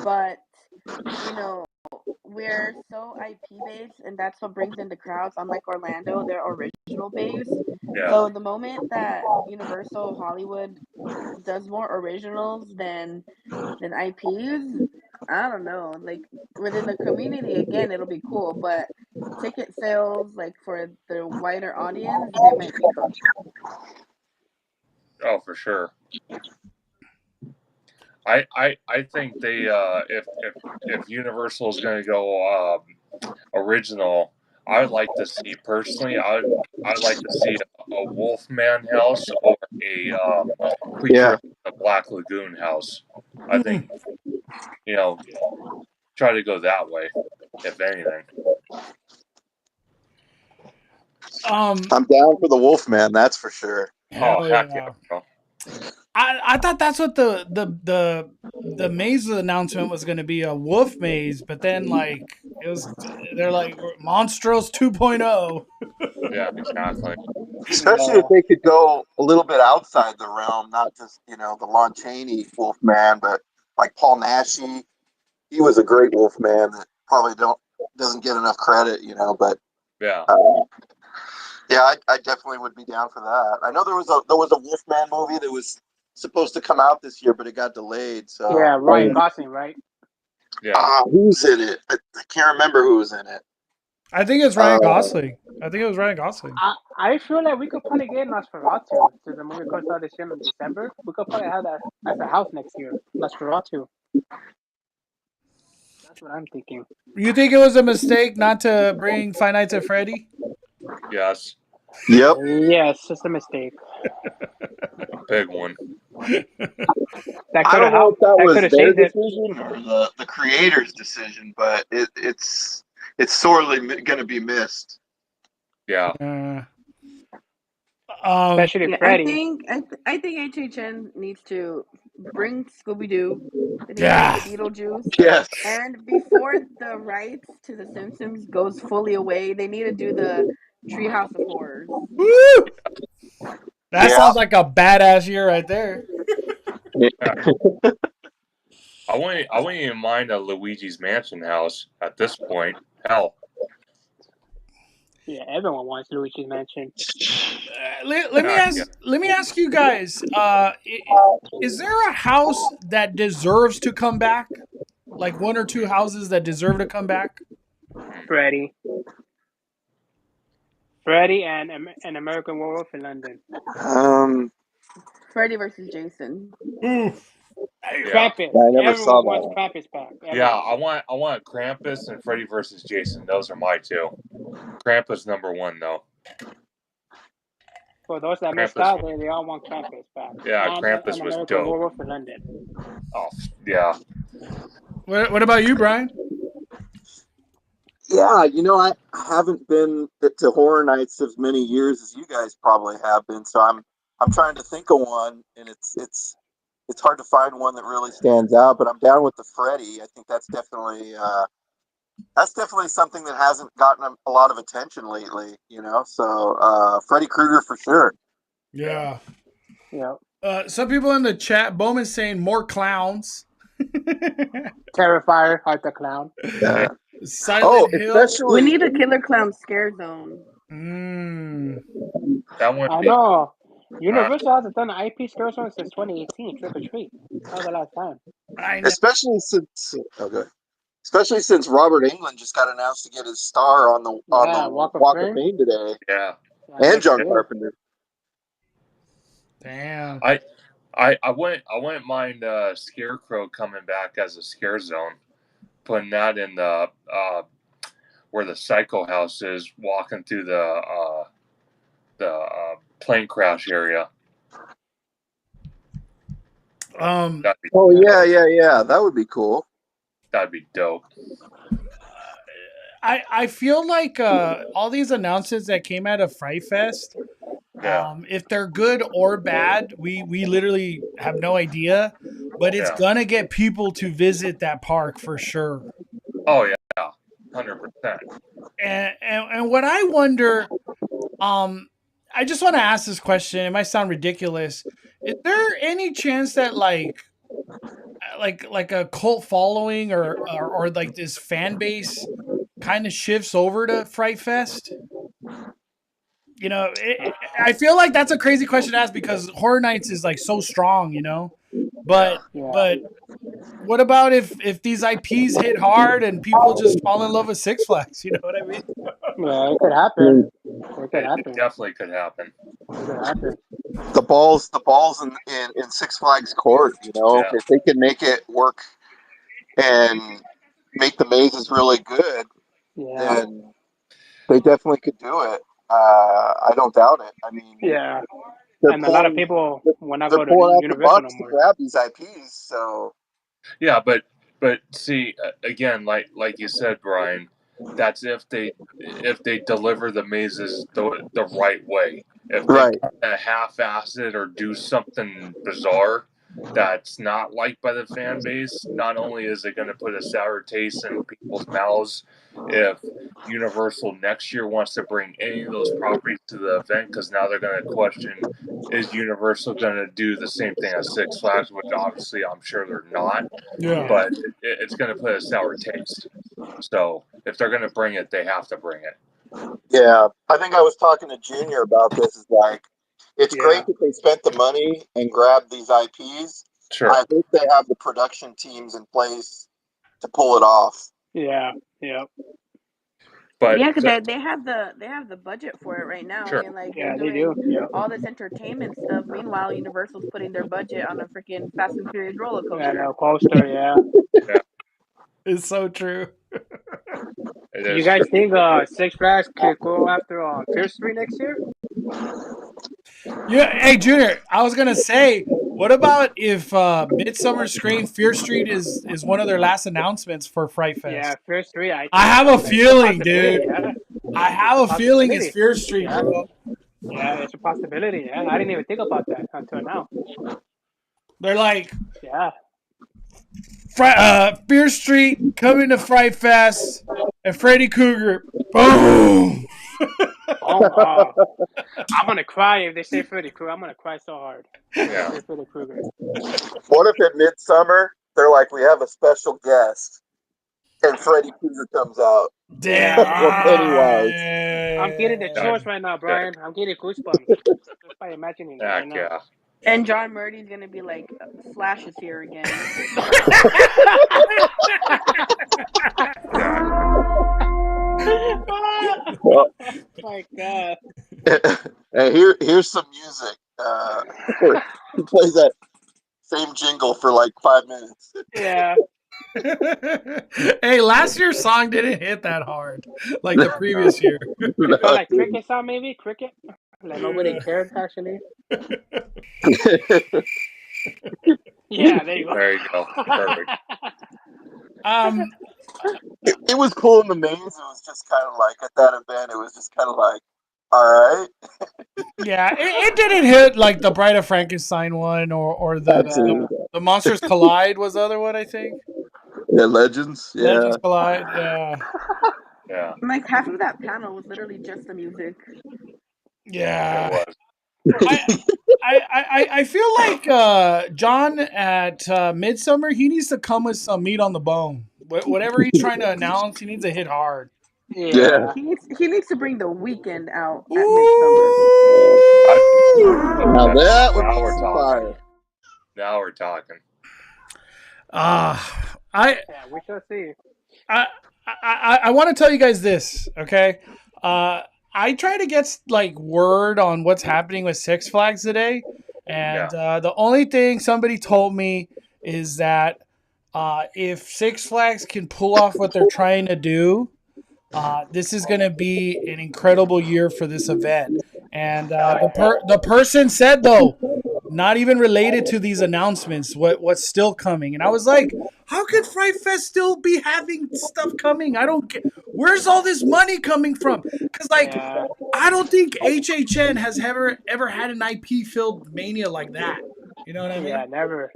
but you know we're so IP based, and that's what brings in the crowds. Unlike Orlando, they're original based. Yeah. So the moment that Universal Hollywood does more originals than IPs, I don't know. Like within the community, again, it'll be cool, but ticket sales, like for the wider audience, they might be cooked. Oh, for sure. I think they if Universal is going to go original, I would like to see personally. I'd like to see a Wolfman house or a Creature of the Black Lagoon house. I think try to go that way, if anything. I'm down for the Wolfman, that's for sure. Hell heck yeah. bro. I thought that's what the maze announcement was going to be, a wolf maze, but then like they're like Monstros 2.0. Yeah, exactly. Especially if they could go a little bit outside the realm, not just the Lon Chaney Wolfman, but like Paul Naschy. He was a great Wolfman that probably doesn't get enough credit, but yeah. I definitely would be down for that. I know there was a Wolfman movie that was supposed to come out this year, but it got delayed. So Yeah, Ryan Gosling, right? Yeah. Who's in it? I can't remember who was in it. I think it's Ryan Gosling. I think it was Ryan Gosling. I feel like we could probably get Nosferatu to the movie comes out this year in December. We could probably have that as a house next year. Nosferatu. That's what I'm thinking. You think it was a mistake not to bring Five Nights at Freddy? Yes. Yep. Yes, it's a mistake. Big one. I don't know if that was their decision or the creator's decision, but it's sorely going to be missed. Yeah. Especially Freddy. I think HHN needs to bring Scooby Doo. They need Yeah. to bring Beetlejuice. Yes. And before the rights to The Simpsons goes fully away, they need to do the Treehouse of Horrors. Woo! That sounds like a badass year right there. I wouldn't even mind a Luigi's Mansion house at this point. Hell. Yeah, everyone wants Luigi's Mansion. Let me ask you guys: is there a house that deserves to come back? Like one or two houses that deserve to come back? Freddy and American Werewolf in London. Freddy versus Jason. Krampus. I never saw that. Wants Krampus back. Yeah, I want Krampus and Freddy versus Jason. Those are my two. Krampus number one though. For those that missed out, they all want Krampus back. Yeah, Krampus was American dope. Werewolf in London. Oh yeah. What about you, Brian? Yeah, I haven't been to Horror Nights as many years as you guys probably have been, so I'm trying to think of one, and it's hard to find one that really stands out. But I'm down with the Freddy. I think that's definitely something that hasn't gotten a lot of attention lately. So Freddy Krueger for sure. Yeah. Yeah. Some people in the chat, Bowman's saying more clowns. Terrifier, Heart the Clown. Yeah. Silent Hill. We need a Killer Clown scare zone. That one. I know. Universal hasn't done an IP scare zone since 2018. Trick or Treat. That was the last time. Especially since Robert Englund just got announced to get his star on the Walk of Fame today. Yeah. And John Carpenter. Damn. I I wouldn't mind Scarecrow coming back as a scare zone, putting that in the where the Psycho House is, walking through the plane crash area. Um, Oh yeah. That would be cool. That'd be dope. I feel like all these announcements that came out of Fright Fest, Yeah. if they're good or bad, we literally have no idea. But it's Yeah. gonna get people to visit that park for sure. Oh yeah, 100%. And what I wonder, I just want to ask this question. It might sound ridiculous. Is there any chance that like a cult following or like this fan base kind of shifts over to Fright Fest? You know, I feel like that's a crazy question to ask because Horror Nights is like so strong, you know. But what about if these IPs hit hard and people just fall in love with Six Flags? You know what I mean? Yeah, it could happen. It could It happen. definitely could happen. It could happen. The balls in Six Flags court. You know, Yeah. if they can make it work and make the mazes really good, Yeah. then they definitely could do it. I don't doubt it. I mean, Yeah. they're And a lot of pulling, people will not they're go to pulling out the Universal no bucks to more. grab these IPs. So Yeah, but see, again, like you said, Brian, that's if they deliver the mazes the right way. If they right, half-ass it or do something bizarre that's not liked by the fan base, not only is it going to put a sour taste in people's mouths if Universal next year wants to bring any of those properties to the event, because now they're going to question, is Universal going to do the same thing as Six Flags, which obviously I'm sure they're not, Yeah. but it's going to put a sour taste. So if they're going to bring it, they have to bring it. yeah. I think I was talking to Junior about this. Is like, it's Yeah. great that they spent the money and grabbed these IPs. Sure. I hope they have the production teams in place to pull it off. Yeah. Yeah. But Yeah, because they have the budget for it right now, Sure. and like Yeah, they're they doing do. Yeah. all this entertainment stuff. Meanwhile, Universal's putting their budget on a freaking Fast and Furious roller Yeah, coaster. no, coaster, yeah. It's so true. it Do is you guys true. think Six Flags could go after Fear Street next year? Yeah. Hey, Junior, I was gonna say, what about if Midsummer Scream Fear Street is one of their last announcements for Fright Fest? Yeah, Fear Street. I have a it's feeling, possibility, dude. Yeah. I have a feeling it's Fear Street, Yeah. bro. Yeah, it's a possibility. Yeah, I didn't even think about that until now. They're like, Yeah. Fear Street coming to Fright Fest and Freddy Krueger. Boom. Oh, wow. I'm gonna cry if they say Freddy Krueger. I'm gonna cry so hard. Yeah. Say Freddy Krueger. What if at Midsummer they're like, we have a special guest, and Freddy Krueger comes out? Damn. Or Pennywise. I'm getting the chills right now, Brian. I'm getting goosebumps just by imagining it right Heck now. yeah. And John Murdy's gonna be like, Slash is here again. Oh my god. And here's some music. He plays that same jingle for like 5 minutes. Yeah. Hey, last year's song didn't hit that hard like the previous year. It felt like cricket sound, maybe cricket. Like nobody cared actually. Yeah, there you go. There you go. Perfect. It was cool in the maze. It was just kind of like at that event. It was just kind of like, all right. Yeah, it didn't hit like the Bride of Frankenstein one or the Monsters Collide was the other one, I think. Yeah, Legends. Yeah. Legends Collide. Yeah. Yeah. Like half of that panel was literally just the music. Yeah. It was. I feel like John at Midsummer, he needs to come with some meat on the bone. Whatever he's trying to announce, he needs to hit hard. Yeah. He needs to bring the weekend out at Midsummer. Now that would Now be we're some talking. fire. Now we're talking. Yeah, we shall see. I want to tell you guys this, okay? I try to get like word on what's happening with Six Flags today, And the only thing somebody told me is that if Six Flags can pull off what they're trying to do, this is going to be an incredible year for this event. And the person said, though, not even related to these announcements, what's still coming. And I was like, how could Fright Fest still be having stuff coming? I don't get, where's all this money coming from? Because, like, I don't think HHN has ever had an IP-filled Mania like that. You know what I mean? Yeah, never.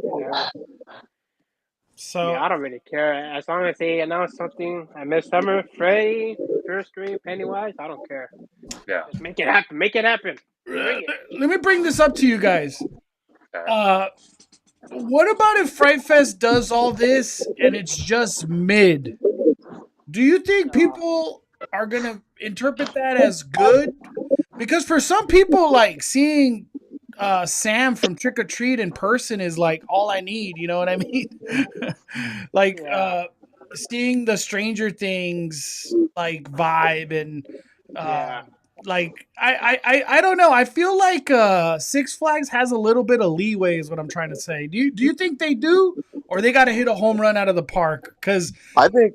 So I don't really care. As long as they announce something at Midsummer, Freddy, First Stream, Pennywise, I don't care. Yeah. Just make it happen. Make it happen. Bring it. Let me bring this up to you guys. What about if Fright Fest does all this and it's just mid? Do you think people are going to interpret that as good? Because for some people, like, seeing Sam from Trick or Treat in person is like all I need. You know what I mean? Like seeing the Stranger Things like vibe and like I don't know. I feel like Six Flags has a little bit of leeway, is what I'm trying to say. Do you think they do, or they got to hit a home run out of the park? Because I think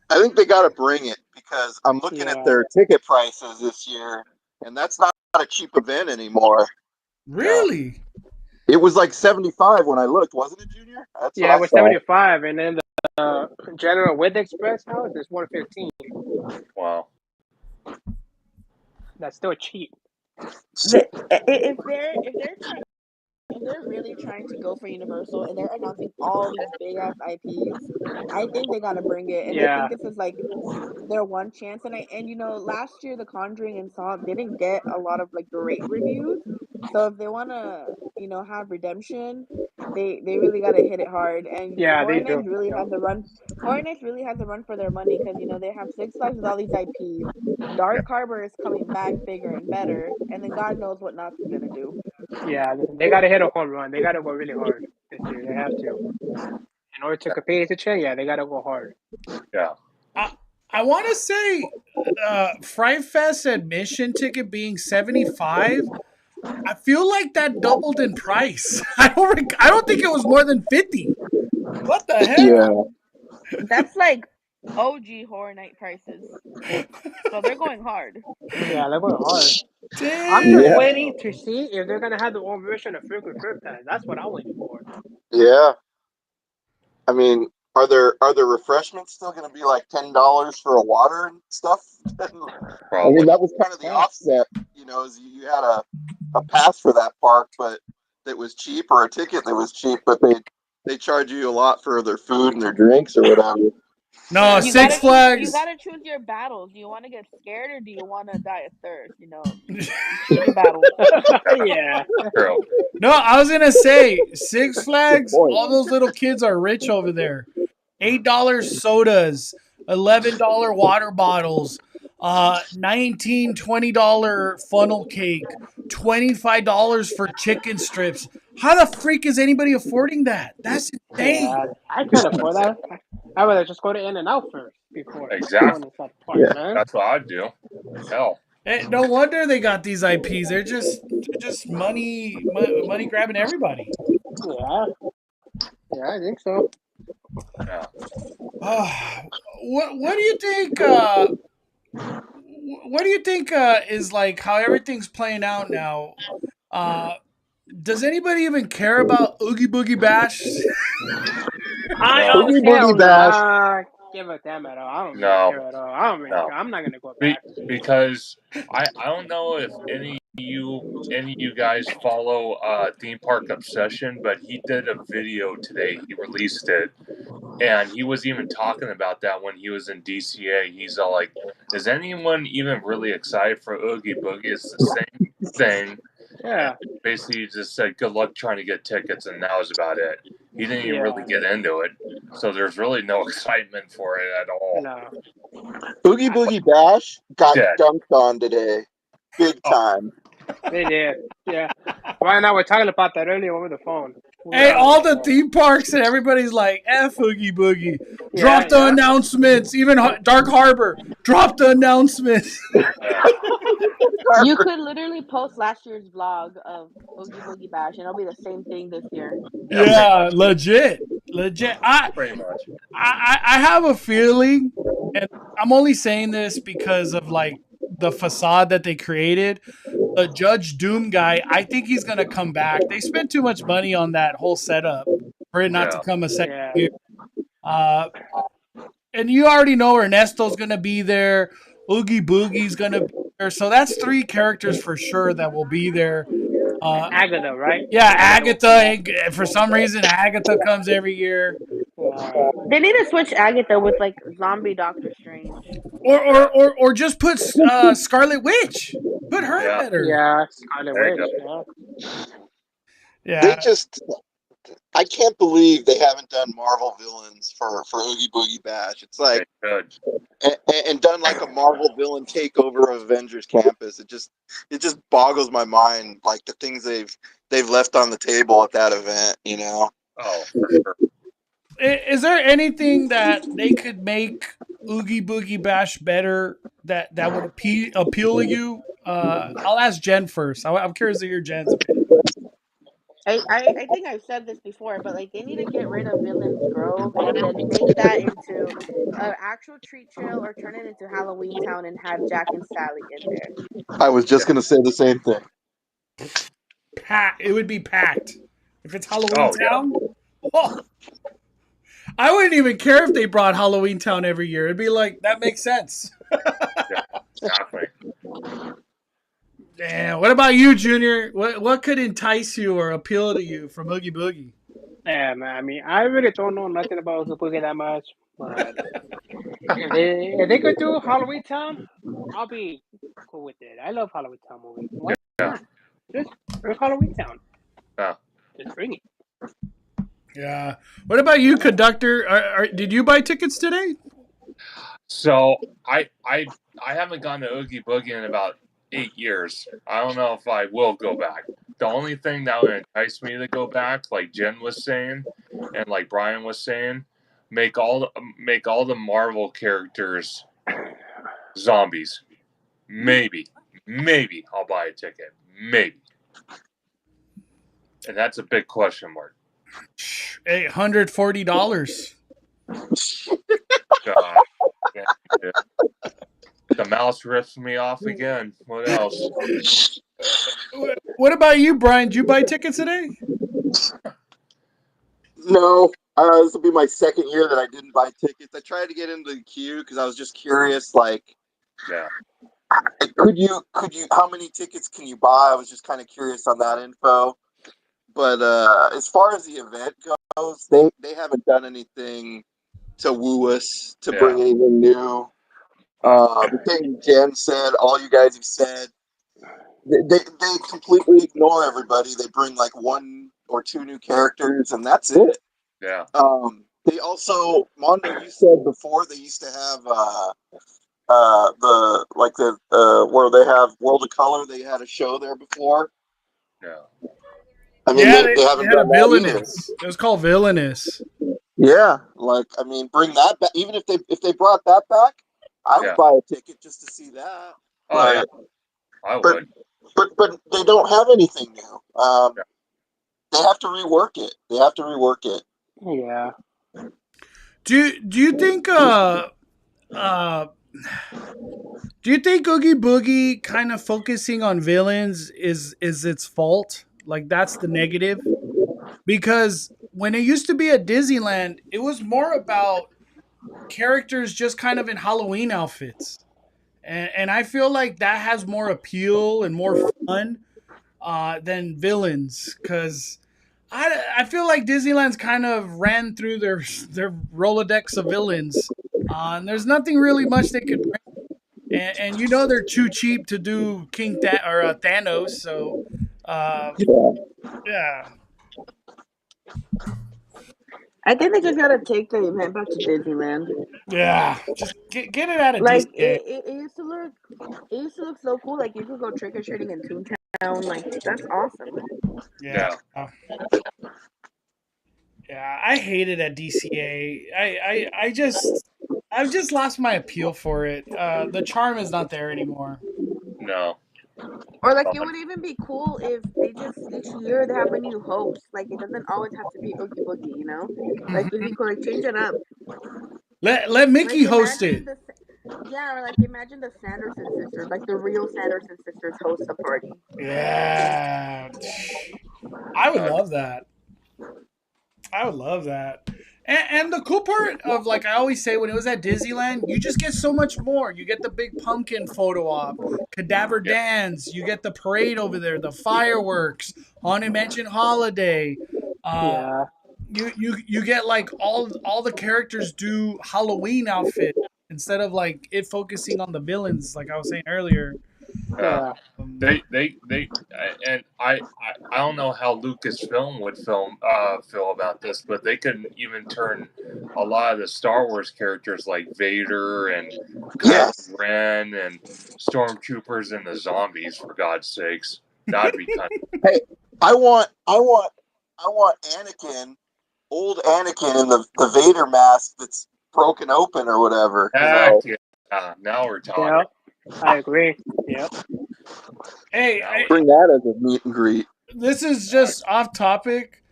they got to bring it, because I'm looking at their ticket prices this year, and that's not a cheap event anymore. Really? It was like 75 when I looked, wasn't it, Junior? It was 75, and then the General with Express house is 115. Wow. That's still cheap. If they're really trying to go for Universal and they're announcing all these big ass IPs, I think they gotta bring it. And I think this is like their one chance. And you know, last year The Conjuring and Saw didn't get a lot of like great reviews. So if they wanna, you know, have redemption, they really gotta hit it hard. And Horror Nights really has a run. Horror Nights really has a run for their money, because you know they have Six Flags with all these IPs. Dark Harbor is coming back bigger and better, and then God knows what Knott's is gonna do. Yeah, they gotta hit a home run. They gotta go really hard this year. They have to. In order to compete with HHN, they gotta go hard. Yeah. I want to say Fright Fest admission ticket being 75. I feel like that doubled in price. I don't think it was more than 50. What the heck? Yeah. That's like OG Horror Night prices. So they're going hard. Yeah, they're going hard. Damn. I'm just waiting to see if they're gonna have their own version of Frequent Trip Pass. That's what I'm waiting for. Yeah. I mean, are there refreshments still going to be like $10 for a water and stuff? I mean, that was kind of the offset. You know, is you had a pass for that park, but that was cheap, or a ticket that was cheap, but they charge you a lot for their food and their drinks or whatever. No, Six Flags. You gotta choose your battles. Do you want to get scared, or do you want to die of thirst? You know, choose your battle. Yeah. No, I was gonna say Six Flags. All those little kids are rich over there. $8 sodas, $11 water bottles, $19, $20 funnel cake, $25 for chicken strips. How the freak is anybody affording that? That's insane. Yeah, I can't afford that. I would just go to In-N-Out first before. Exactly. That's what I'd do. Hell. Hey, no wonder they got these IPs. They're just money grabbing everybody. Yeah, I think so. Yeah. What do you think? What do you think is like how everything's playing out now? Does anybody even care about Oogie Boogie Bash? I don't Oogie care. Boogie Bash. Give a damn at all. I don't care at all. I don't really care. I'm not gonna go back. Because I don't know if any of you guys follow Theme Park Obsession, but he did a video today. He released it, and he was even talking about that when he was in DCA. He's all like, "Is anyone even really excited for Oogie Boogie? It's the same thing." Yeah. And basically, he just said, "Good luck trying to get tickets," and that was about it. He didn't even really get into it, so there's really no excitement for it at all. No. Oogie Boogie Bash got dunked on today, big time. They did, yeah. Right now we're talking about that earlier over the phone. Hey, all the theme parks and everybody's like, F Oogie Boogie. Drop the announcements. Even Dark Harbor, drop the announcements. You could literally post last year's vlog of Oogie Boogie Bash, and it'll be the same thing this year. Yeah, legit. Pretty much. I have a feeling, and I'm only saying this because of like the facade that they created. The Judge Doom guy, I think he's gonna come back. They spent too much money on that whole setup for it not to Yeah. come a second Yeah. year. Uh, and you already know Ernesto's gonna be there. Oogie Boogie's gonna be there. So that's three characters for sure that will be there. Uh, Agatha, right? yeah, Agatha. Agatha. For some reason, Agatha comes every year. They need to switch Agatha with like zombie Doctor Strange. Or just put Scarlet Witch. Put her Yeah. better. Yeah, Scarlet There you Witch. go. Yeah. They Yeah. just, I can't believe they haven't done Marvel villains for Oogie Boogie Bash. It's like, They could. and done like a Marvel villain takeover of Avengers Campus. It just boggles my mind, like the things they've left on the table at that event. You know. Oh, for sure. Is there anything that they could make Oogie Boogie Bash better that would appeal to you? I'll ask Jen first. I'm curious to hear Jen's opinion. I think I've said this before, but like they need to get rid of Villains Grove and then make that into an actual treat trail or turn it into Halloween Town and have Jack and Sally in there. I was just gonna say the same thing. It would be packed if it's Halloween Oh, yeah. Town. Oh, I wouldn't even care if they brought Halloween Town every year. It'd be like that makes sense. Yeah, exactly. Damn. What about you, Junior? What could entice you or appeal to you from Oogie Boogie? Yeah, man. I mean, I really don't know nothing about Oogie Boogie that much, but if they could do Halloween Town, I'll be cool with it. I love Halloween Town movies. Why not? Just bring Halloween Town. Yeah. Just bring it. Yeah. What about you, conductor? Did you buy tickets today? So I haven't gone to Oogie Boogie in about 8 years. I don't know if I will go back. The only thing that would entice me to go back, like Jen was saying, and like Brian was saying, make all the Marvel characters zombies. Maybe I'll buy a ticket. Maybe, and that's a big question mark. $840. God, yeah. The mouse rips me off again. What else? What about you, Brian? Did you buy tickets today? No, this will be my second year that I didn't buy tickets. I tried to get into the queue because I was just curious, like, Yeah. could you? How many tickets can you buy? I was just kind of curious on that info. But as far as the event goes, they haven't done anything to woo us to bring anything new. The thing Jen said, all you guys have said, they completely ignore everybody. They bring like one or two new characters, and that's it. Yeah. They also, Mondo, you said before they used to have where they have World of Color. They had a show there before. Yeah. I mean, Yeah, they haven't had a done that either. Villainous. It was called Villainous. Yeah, like I mean, bring that back. Even if they brought that back, I would buy a ticket just to see that. Oh yeah, I would. But they don't have anything new. They have to rework it. Yeah. Do you think do you think Oogie Boogie kind of focusing on villains is its fault? Like that's the negative? Because when it used to be at Disneyland, it was more about characters just kind of in Halloween outfits. And I feel like that has more appeal and more fun than villains. Because I feel like Disneyland's kind of ran through their Rolodex of villains. And there's nothing really much they could bring. And you know they're too cheap to do Thanos. So, yeah. I think they just gotta take the event back to Disneyland. Yeah, just get it out of Like DCA. it used to look so cool. Like you could go trick or treating in Toontown. Like that's awesome. Yeah. Yeah, I hate it at DCA. I've just lost my appeal for it. The charm is not there anymore. No. Or like it would even be cool if they just each year they have a new host. Like it doesn't always have to be Oogie Boogie, you know? Like it'd be cool, like change it up. Let Like Mickey host it. imagine yeah, or like imagine the Sanderson sisters, like the real Sanderson sisters host a party. Yeah. I would love that. I would love that. And the cool part of, like I always say, when it was at Disneyland, you just get so much more. You get the big pumpkin photo op, cadaver Yeah. dance. You get the parade over there, the fireworks, Haunted Mansion Holiday. Yeah. You get like all the characters do Halloween outfit instead of like it focusing on the villains, like I was saying earlier. Yeah. They and I don't know how Lucasfilm would feel about this, but they could even turn a lot of the Star Wars characters like Vader and Kylo Yes. Ren and stormtroopers into zombies, for God's sakes. That'd be kind of Hey, I want Anakin, old Anakin in the Vader mask that's broken open or whatever. You heck know, yeah. Now we're talking. Yep. I agree. Yep. Hey, Now bring that as a meet and greet. this is just off topic,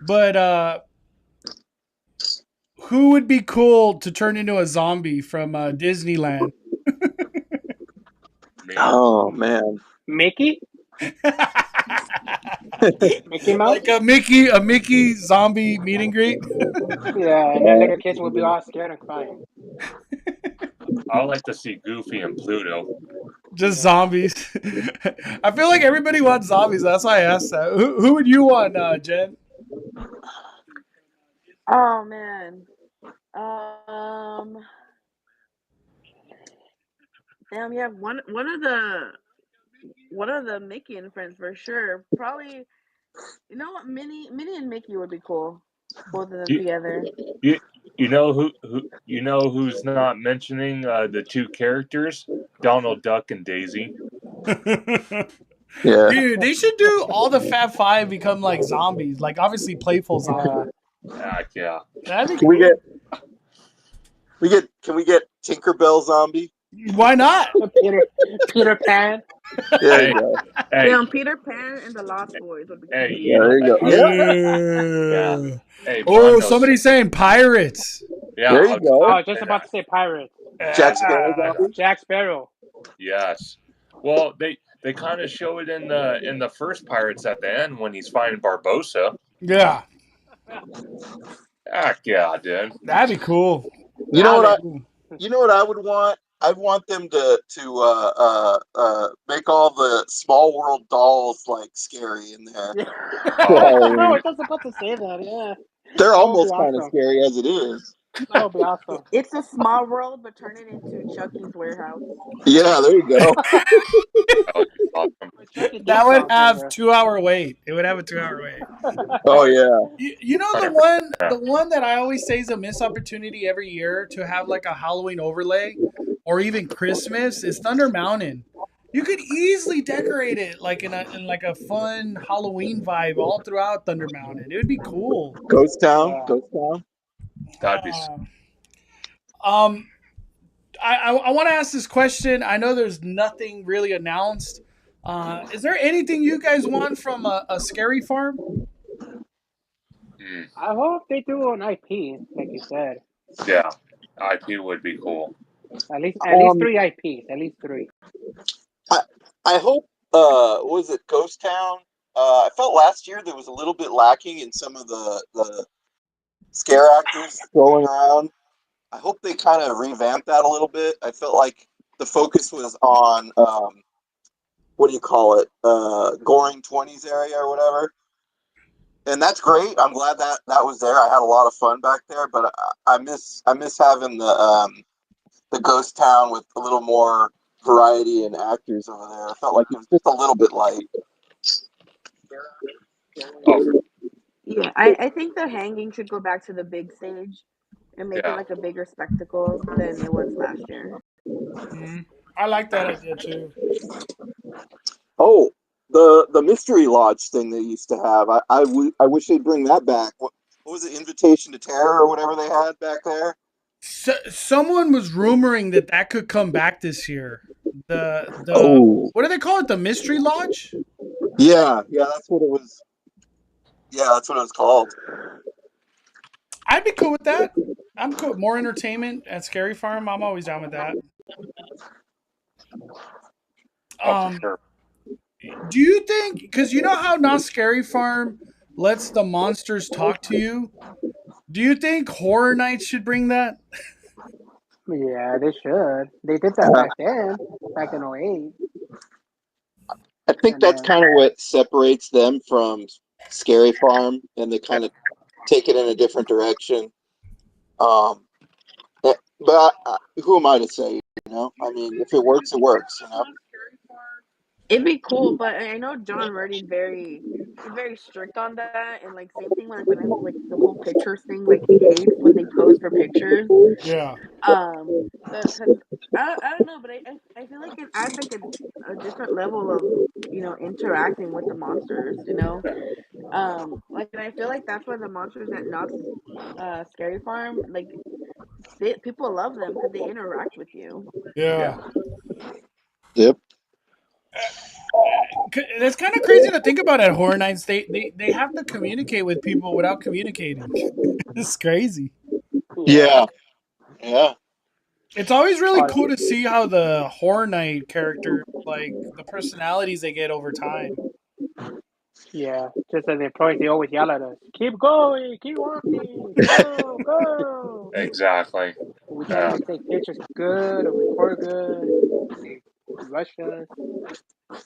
but who would be cool to turn into a zombie from Disneyland? me. Oh man, Mickey? Mickey Mouse? Like a Mickey zombie meet and greet. Yeah, and then little kids will be all scared and crying. I would like to see Goofy and Pluto. Just zombies. I feel like everybody wants zombies. That's why I asked that. Who would you want, Jen? Oh man. Um Damn, yeah, one of the Mickey and friends for sure. Probably, you know what, Minnie and Mickey would be cool. Both of them You, together. you know who's not mentioning the two characters? Donald Duck and Daisy. yeah. Dude, they should do all the Fab Five become like zombies. Like obviously playful zombies. Heck yeah. That'd be Can cool. can we get Tinkerbell zombie? Why not? Peter Pan. There you go. Hey, Damn, Peter Pan and the Lost Boys would be cool. hey, Yeah, there you go. Yeah, yeah. Hey, Oh, Mondo, somebody's saying pirates. yeah, there you go. I was just about to say pirates. Jack Sparrow zombie. Jack Sparrow. Yes. Well, they kind of show it in the first Pirates at the end when he's fighting Barbossa. Yeah, Heck yeah, dude. that'd be cool. You know what That'd be cool. You know what I would want? I'd want them to make all the Small World dolls like scary in there. Yeah. Oh, I was just about to say that. Yeah. They're That would almost be kind of awesome. scary as it is. That would be awesome. It's a small world, but turn it into Chucky's warehouse. Yeah, there you go. that would be awesome. That would have 2 hour wait. It would have a 2 hour wait. Oh yeah. You know the one that I always say is a missed opportunity every year to have like a Halloween overlay or even Christmas is Thunder Mountain. You could easily decorate it like in like a fun Halloween vibe all throughout Thunder Mountain. It would be cool. Ghost Town. Yeah. Ghost Town. That'd be I want to ask this question. I know there's nothing really announced. Is there anything you guys want from a scary farm? I hope they do an IP, like you said. yeah. IP would be cool. At least 3 IPs. At least 3. I hope. What was it Ghost Town? I felt last year there was a little bit lacking in some of the scare actors going around. I hope they kind of revamp that a little bit. I felt like the focus was on what do you call it? Goring 20s area or whatever. And that's great. I'm glad that was there. I had a lot of fun back there, but I miss having the ghost town with a little more variety and actors over there. I felt like it was just a little bit light. Oh, Yeah, I think the hanging should go back to the big stage and make Yeah. it like a bigger spectacle than it was last year. I like that idea too. Oh, the mystery lodge thing they used to have. I wish they'd bring that back. What was it? Invitation to Terror or whatever they had back there. Someone was rumoring that could come back this year. Oh, What do they call it? The Mystery Lodge? yeah, that's what it was. Yeah, that's what it was called. I'd be cool with that. I'm cool. More entertainment at Scary Farm. I'm always down with that. Oh, for sure. Do you think, because you know how Not Scary Farm lets the monsters talk to you? Do you think Horror Nights should bring that? Yeah, they should. They did that back then, back in '08. I think And that's then, kind of what separates them from Scary Farm, and they kind of take it in a different direction. But who am I to say? You know, I mean, if it works, it works. You know. It'd be cool, but I know John Murray's he's very strict on that, and like same thing like when I like the whole pictures thing, like he hates when they pose for pictures. Yeah. Um, because I don't know, but I feel like it adds like a different level of interacting with the monsters. Like and I feel like that's why the monsters at Knott's Scary Farm people love them because they interact with you. Yeah. Yep. That's kind of crazy to think about at Horror Nights. They have to communicate with people without communicating. It's crazy. yeah, Yeah. It's always really uh, cool to see how the Horror Night characters, like the personalities they get over time. yeah. Just as they always yell at us, "Keep going, keep walking, go, go." Exactly. We tell them to take pictures good or record good. They rush us.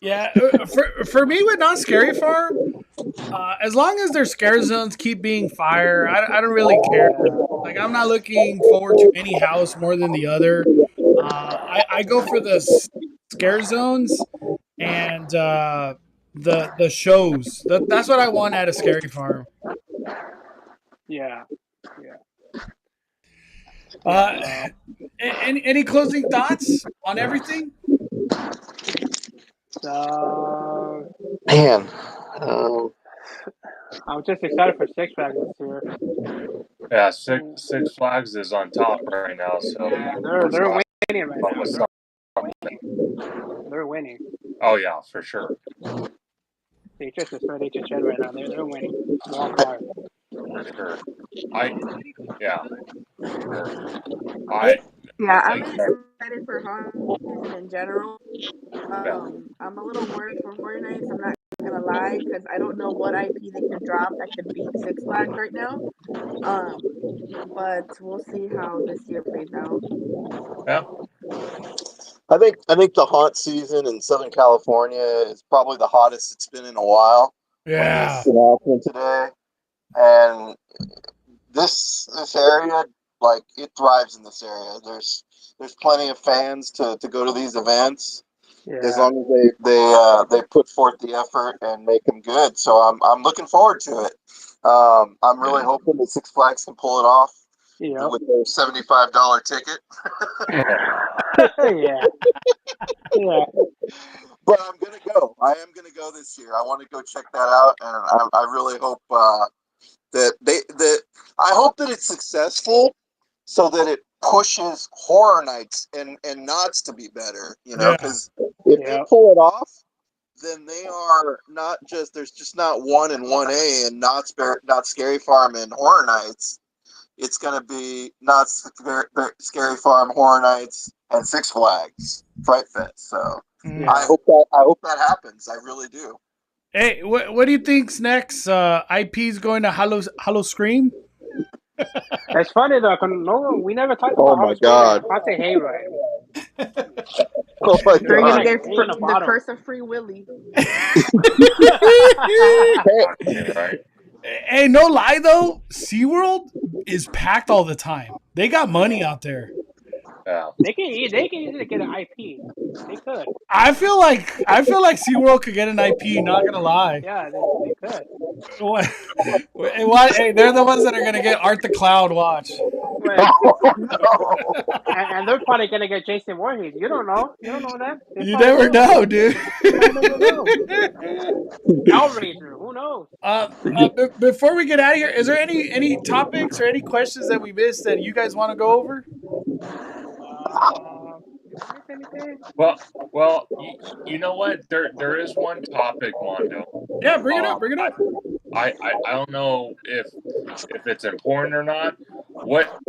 Yeah, for me with Not Scary Farm, as long as their scare zones keep being fire, I don't really care. Yeah, Like I'm not looking forward to any house more than the other. I go for the scare zones and the shows. That's what I want at a Scary Farm. yeah, yeah. Uh, So any closing thoughts on everything? so Man. I'm just excited for Six Flags this year. Yeah, Six Flags is on top right now, so Yeah, we're they're excited winning right about now. what's They're winning. Oh yeah, for sure. They just destroyed HHN right now. They're winning. Bonfire. For sure. Yeah, for sure. I Yeah, I'm like excited for holiday season in general. yeah. I'm a little worried for Horror Nights. I'm not gonna lie because I don't know what IP they could drop that could beat Six Flags right now. But we'll see how this year plays out. Yeah. I think the haunt season in Southern California is probably the hottest it's been in a while. Yeah. With this announcement today, and this area, like it thrives in this area. There's plenty of fans to go to these events as Yeah. long as they put forth the effort and make them good. So I'm looking forward to it. I'm really hoping that Six Flags can pull it off Yep. with their $75 ticket. Yeah. Yeah. But I'm gonna go. I am gonna go this year. I want to go check that out, and I really hope that I hope that it's successful, so that it pushes Horror Nights and Knots to be better. You know, Yeah. because if they Yep. pull it off, then they are not just there's just not one and 1A and not Scary Farm and Horror Nights. It's gonna be not Scary Farm, Horror Nights, and Six Flags Fright Fest. So. Mm. I hope that happens. I really do. Hey, what do you think's next? IP's going to Hollow Scream? It's funny though, 'cause we never talked Oh about my Hollis God. Haunted Hayride. Oh my They're God. gonna get Hey, in the the bottom. curse of Free Willy. Right. Hey, no lie though, SeaWorld is packed all the time. They got money out there. Yeah. They can easily get an IP. They could. I feel like SeaWorld could get an IP. Not gonna lie. Yeah, they could. What? Hey, they're the ones that are gonna get Art the Cloud. Watch. And they're probably gonna get Jason Voorhees. You don't know. You don't know that. You never know, dude. You never know. Hellraiser. Who knows? Before we get out of here, is there any topics or any questions that we missed that you guys want to go over? Anything? Well, you know what? There is one topic, Mondo. Yeah, bring it up. Bring it up. I don't know if it's important or not. What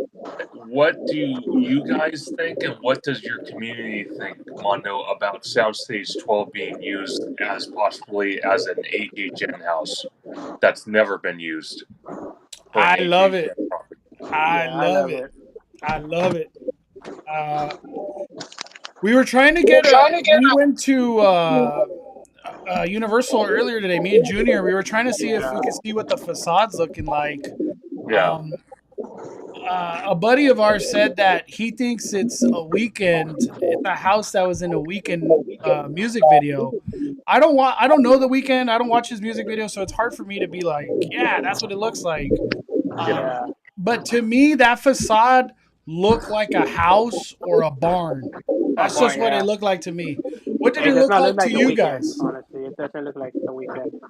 do you guys think, and what does your community think, Mondo, about Soundstage 12 being used as possibly as an HHN house that's never been used? I love it. property? I love it. I love it. We were trying to get. We went to Universal earlier today. Me and Junior. We were trying to see if we could see what the facade's looking like. Yeah. A buddy of ours said that he thinks it's a Weekend. It's a house that was in a Weekend music video. I don't know the Weekend. I don't watch his music video, so it's hard for me to be like, yeah, that's what it looks like. But to me, that facade looked like a house or a barn. That's just what it looked like to me. What did it look like to you guys? Honestly, it doesn't look like the Weekend.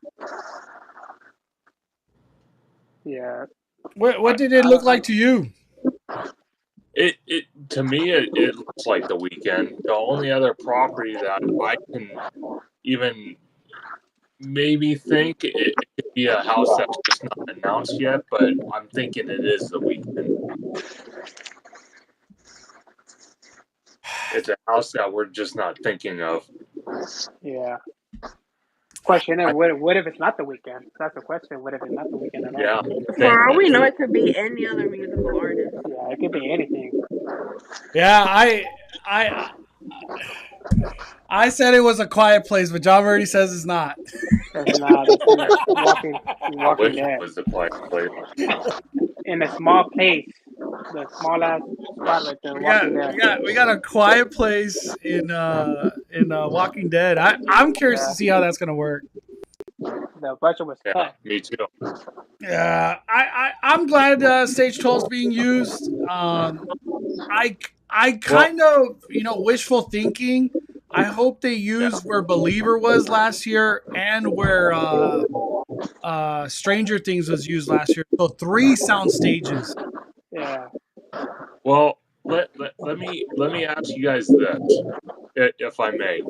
Yeah. What did it look like to you? It to me it looks like the Weekend. The only other property that I can even maybe think it could be a house that's just not announced yet, but I'm thinking it is the Weekend. It's a house that we're just not thinking of. Yeah. Question is, what if it's not the Weekend? That's the question. What if it's not the Weekend at all? Yeah. For all we know, it could be any other musical artist. Yeah, it could be anything. Yeah, I said it was A Quiet Place, but John already says it's not. It's not. It's walking I wish Dead. it was the Quiet Place. In a small place. The small ass spot right there. We got A Quiet Place in Walking Dead. I'm curious to see how that's gonna work. The budget was cut. Me too. Yeah, I'm glad Stage 12 is being used. I kind of wishful thinking. I hope they use where Believer was last year and where Stranger Things was used last year. So 3 sound stages. Yeah. Well, let me ask you guys this, if I may.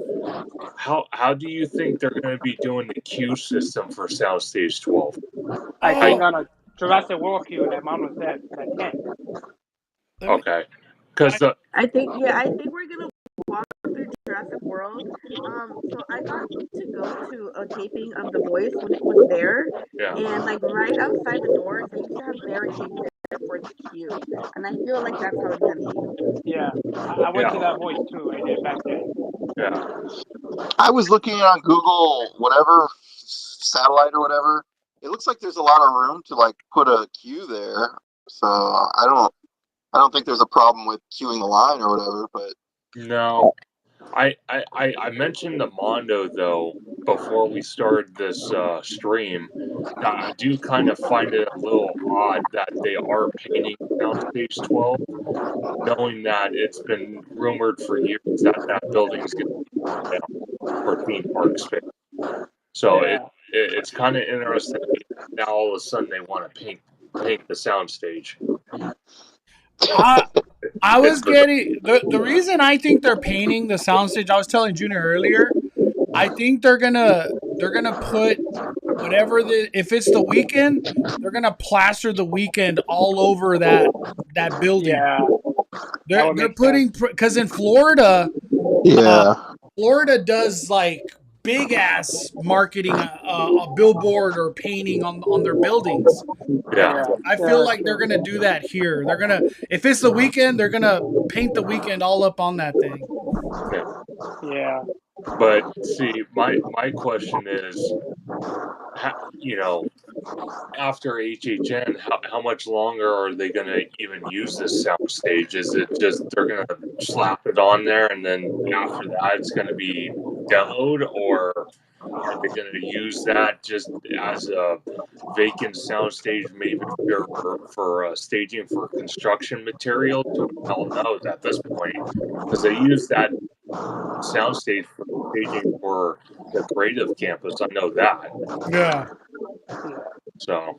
How do you think they're going to be doing the queue system for Soundstage 12? I think on a Jurassic World queue that mom was that 10. Okay, because I think we're gonna walk through Jurassic World. So I got to go to a taping of The Voice when it was there, and like right outside the doors, they used to have barricades there for the queue, and I feel like that's how it's gonna be. Yeah, I went to that Voice too. I did back then. Yeah. I was looking on Google, whatever satellite or whatever. It looks like there's a lot of room to like put a queue there. So I don't think there's a problem with queuing the line or whatever. But no, I mentioned the Mondo though before we started this stream. I do kind of find it a little odd that they are painting Soundstage 12, knowing that it's been rumored for years that building's going to be torn down for theme park space. So it's kind of interesting that now all of a sudden they want to paint the soundstage. I was getting the reason I think they're painting the soundstage. I was telling Junior earlier. I think they're gonna put whatever if it's the Weekend, they're gonna plaster the Weekend all over that building. Yeah, they're putting because in Florida, Florida does like big ass marketing, a billboard or painting on their buildings. Yeah, I feel like they're gonna do that here. They're gonna, if it's the Weekend, they're gonna paint the Weekend all up on that thing. Yeah. But see, my question is, after HHN, how much longer are they going to even use this soundstage? Is it just they're going to slap it on there, and then after that, it's going to be demoed, or are they going to use that just as a vacant soundstage, maybe for staging for construction materials? Who the hell knows at this point? Because they use that soundstage for staging for the creative campus. I know that. Yeah. So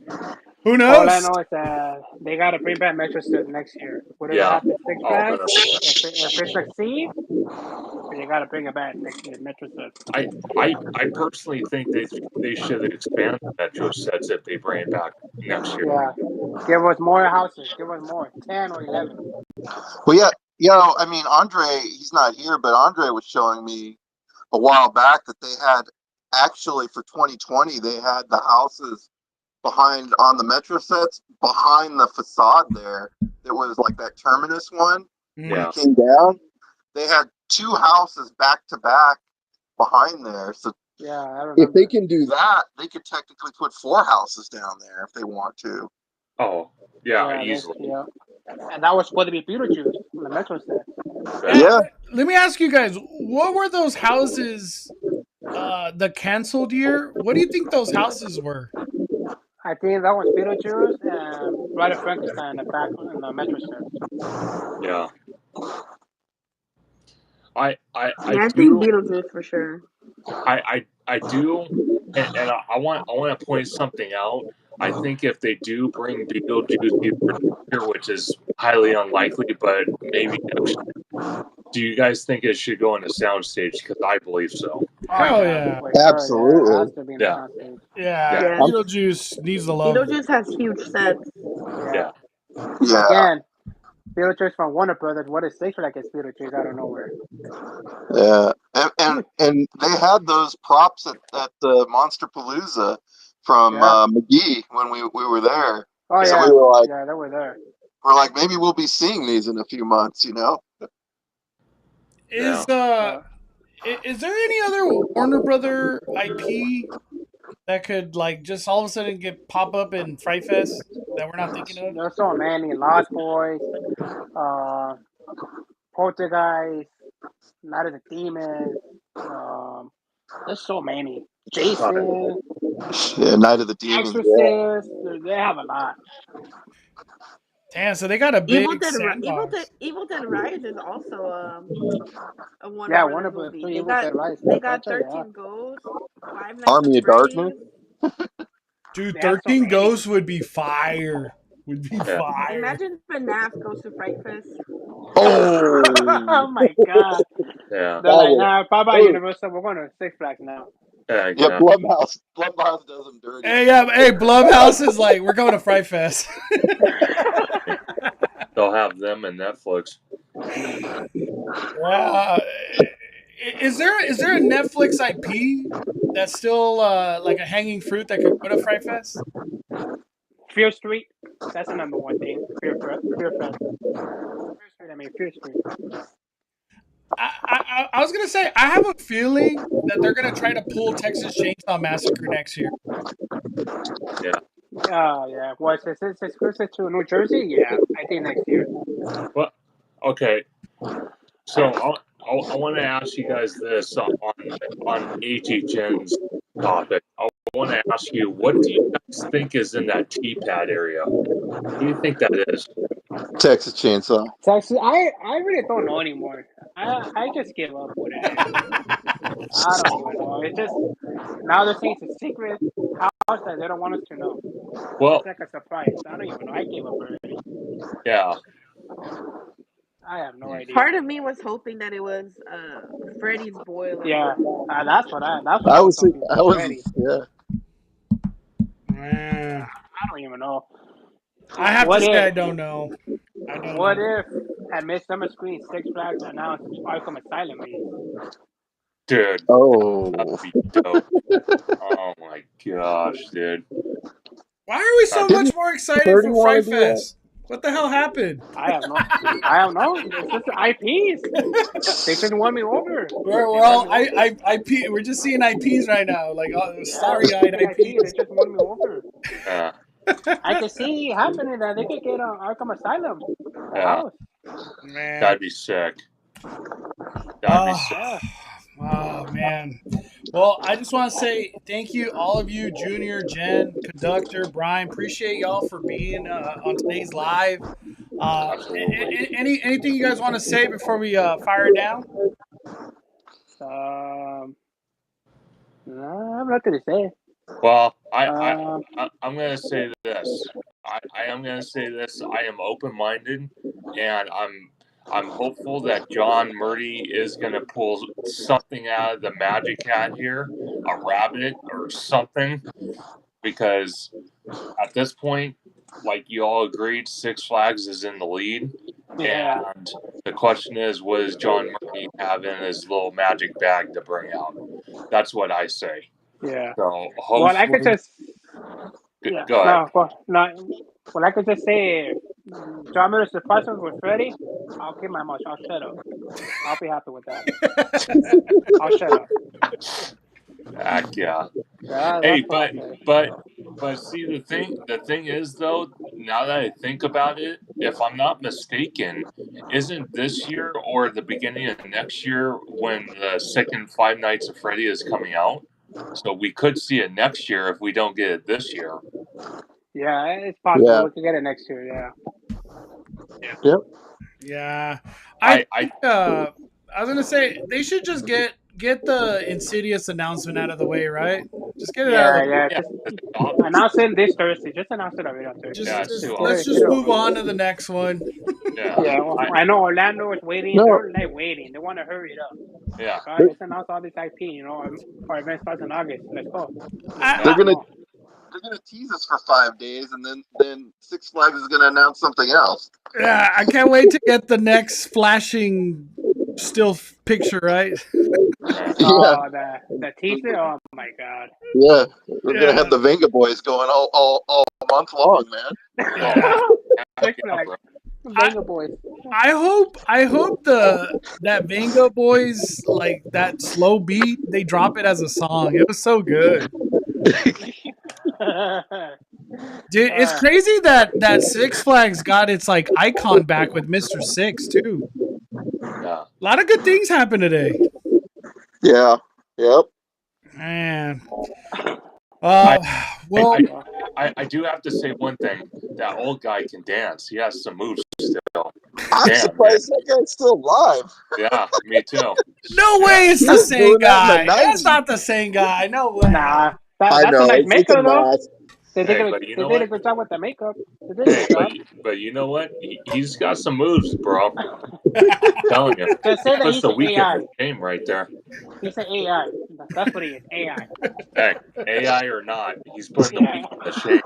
Who All knows? I know is that they got to bring back Metro Stuff next year. Whatever yeah, happens, Six oh, Flags, gonna, if it succeeds, they got to bring it back next year. Metro Stuff. I personally think they should expand the Metro sets if they bring it back next year. Yeah, give us more houses. Give us more, 10 or 11. Well, yeah, I mean, Andre, he's not here, but Andre was showing me a while back that they had actually for 2020 they had the houses behind on the Metro sets behind the facade there. It was like that Terminus one when Yeah. it came down. They had 2 houses back to back behind there. So Yeah, I remember. if they can do that, they could technically put 4 houses down there if they want to. Oh, yeah, easily. Yeah. And that was supposed to be Beetlejuice on the Metro set. Yeah. Let me ask you guys, what were those houses the canceled year? What do you think those houses were? I think that was Beetlejuice and Bride of Frankenstein in the back in the Metro set. Yeah. I I think do. Beetlejuice for sure. I do, and I want to point something out. I think if they do bring Beetlejuice either next year, which is highly unlikely, but maybe next year, do you guys think it should go on a soundstage? Because I believe so. Hell yeah. Absolutely. It has to be in the Yeah. soundstage. Yeah, Yeah. Beetlejuice needs the love. Beetlejuice has huge sets. Yeah. Yeah. Again, Beetlejuice from Warner Brothers. What is Six Flags is Beetlejuice out of nowhere? Yeah. And they had those props at the Monster Palooza from McGee when we were there. Oh So yeah, we were like, they were there. we're like, maybe we'll be seeing these in a few months, you know? Is there any other Warner Brother IP that could like just all of a sudden pop up in Fright Fest that we're not thinking of? There's so many. Lost Boys, Poltergeist, Night of the Demons. There's so many. Jason, Yeah, Night of the Demons. Exorcist. They have a lot. Damn, so they got a big Evil Dead Rise is also a Warner Yeah, Brothers Warner Brothers. movie. Evil Dead Rise. They got Check it 13 out. Ghosts, Five Nights Army at of Darkness? Freddy's. Dude, They have so 13 many. Ghosts would be fire. Fire. Imagine if FNAF goes to Fright Fest. Oh, Oh my god. Yeah. They're like, nah, bye-bye, Universal. We're going to Six Flags now. Yeah. yeah, Blumhouse does them dirty. Hey, Blumhouse is like, we're going to Fright Fest. They'll have them and Netflix. Is there a Netflix IP that's still like a hanging fruit that could go to Fright Fest? Fear Street. That's the number one thing. Fear Fest. Fear Street. I was gonna say I have a feeling that they're gonna try to pull Texas Chainsaw Massacre next year. Yeah. Yeah. Was this exclusive to New Jersey? Yeah, I think next year. Well, okay. So I want to ask you guys this on HHN's topic. I want to ask you, what do you guys think is in that T-pad area? What do you think that is? Texas Chainsaw. Texas, I really don't know anymore. I just give up with it. I don't even know. It's just now they're saying it's a secret house that they don't want us to know. Well, It's like a surprise. I don't even know. I gave up already. yeah. I have no idea. Part of me was hoping that it was Freddy's boiler. Yeah, that's what I was thinking. Freddy. Yeah. I don't even know. I have to say I don't know. What if at Midsummer Screen Six Flags announced Arkham Asylum? Dude. Oh. That'd be dope. Oh my gosh, dude. Why are we so much more excited for Fright Fest? What the hell happened? I have no. It's just IPs. They just won me over. We're all IP. We're just seeing IPs right now, like starry-eyed IPs. They just won me over. Yeah. I can see happening that they could get Arkham Asylum. Yeah. Man, That'd be sick. That'd be sick. Oh man. Well, I just want to say thank you, all of you, Junior, Jen, Conductor, Brian. Appreciate y'all for being on today's live. Absolutely. Anything you guys want to say before we fire it down? No, I have nothing to say. Well, Um, I'm going to say this. I am going to say this. I am open-minded, and I'm hopeful that John Murdy is going to pull something out of the magic hat here, a rabbit or something, because at this point, like you all agreed, Six Flags is in the lead. yeah, And the question is, what does John Murray have in his little magic bag to bring out? That's what I say. yeah. So Well, I could hopefully, just, yeah, go ahead. no, well, I could just say, John Miller's surprise us with Freddie. I'll keep my mouth. I'll shut up. I'll be happy with that. I'll shut up. Heck yeah. Yeah, Hey, that's what I say. but see the thing is though, now that I think about it, if I'm not mistaken, isn't this year or the beginning of next year when the second Five Nights at Freddy is coming out? So we could see it next year if we don't get it this year. Yeah, it's possible Yeah. we could get it next year. Yeah. Yep. Yeah, I I was gonna say they should just get the Insidious announcement out of the way, right? Just get it out of Yeah, the way. yeah. yeah, Just it's obvious. announce it this Thursday. Just announce it already on Thursday. Yeah, it's too Let's obvious. just move on to the next one. Yeah, Yeah, well, I know Orlando is waiting. No. They're like waiting. They want to hurry it up. yeah. God, let's announce all this IP. Our event starts in August. Let's go. They're I, gonna tease us for 5 days, and then Six Flags is gonna announce something else. yeah, I can't wait to get the next flashing still picture, right? Yeah. Oh, the teaser. Oh my God. Yeah, we're gonna Yeah. have the Venga Boys going all month long, man. Oh, heck Six yeah, Flags. bro. Venga Boys. I hope that Venga Boys, like that slow beat, they drop it as a song. It was so good. Dude, it's crazy that Six Flags got its like icon back with Mr. Six too. Yeah. A lot of good things happened today. Yeah. Yep. Man. I do have to say one thing. That old guy can dance. He has some moves still. I'm Damn, surprised that guy's still alive. Yeah, me too. No way it's the He was same doing that guy. in the That's 90s. not the same guy. No way. Nah, I that's a know. nice It's a makeup though. mask. They Hey, did, but you they know did a what? good job with the makeup. They did a Hey, good job. but you know what? He's got some moves, bro. Telling you. Just say that Puts he's the an weekend AI. to shame right there. He's an AI. That's what he is. AI. Hey, AI or not, he's putting the weekend to shame.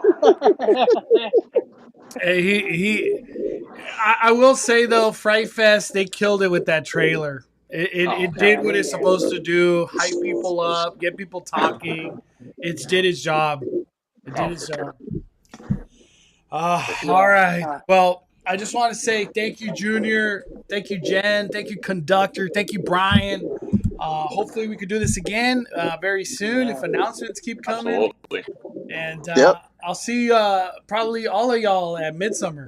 Hey, I will say though, Fright Fest, they killed it with that trailer. It did what it's supposed to do: hype people up, get people talking. It did its job. It did its job. All right. Well, I just want to say thank you, Junior. Thank you, Jen. Thank you, Conductor. Thank you, Brian. Hopefully, we could do this again very soon if announcements keep coming. Absolutely. And Yep. I'll see probably all of y'all at Midsummer.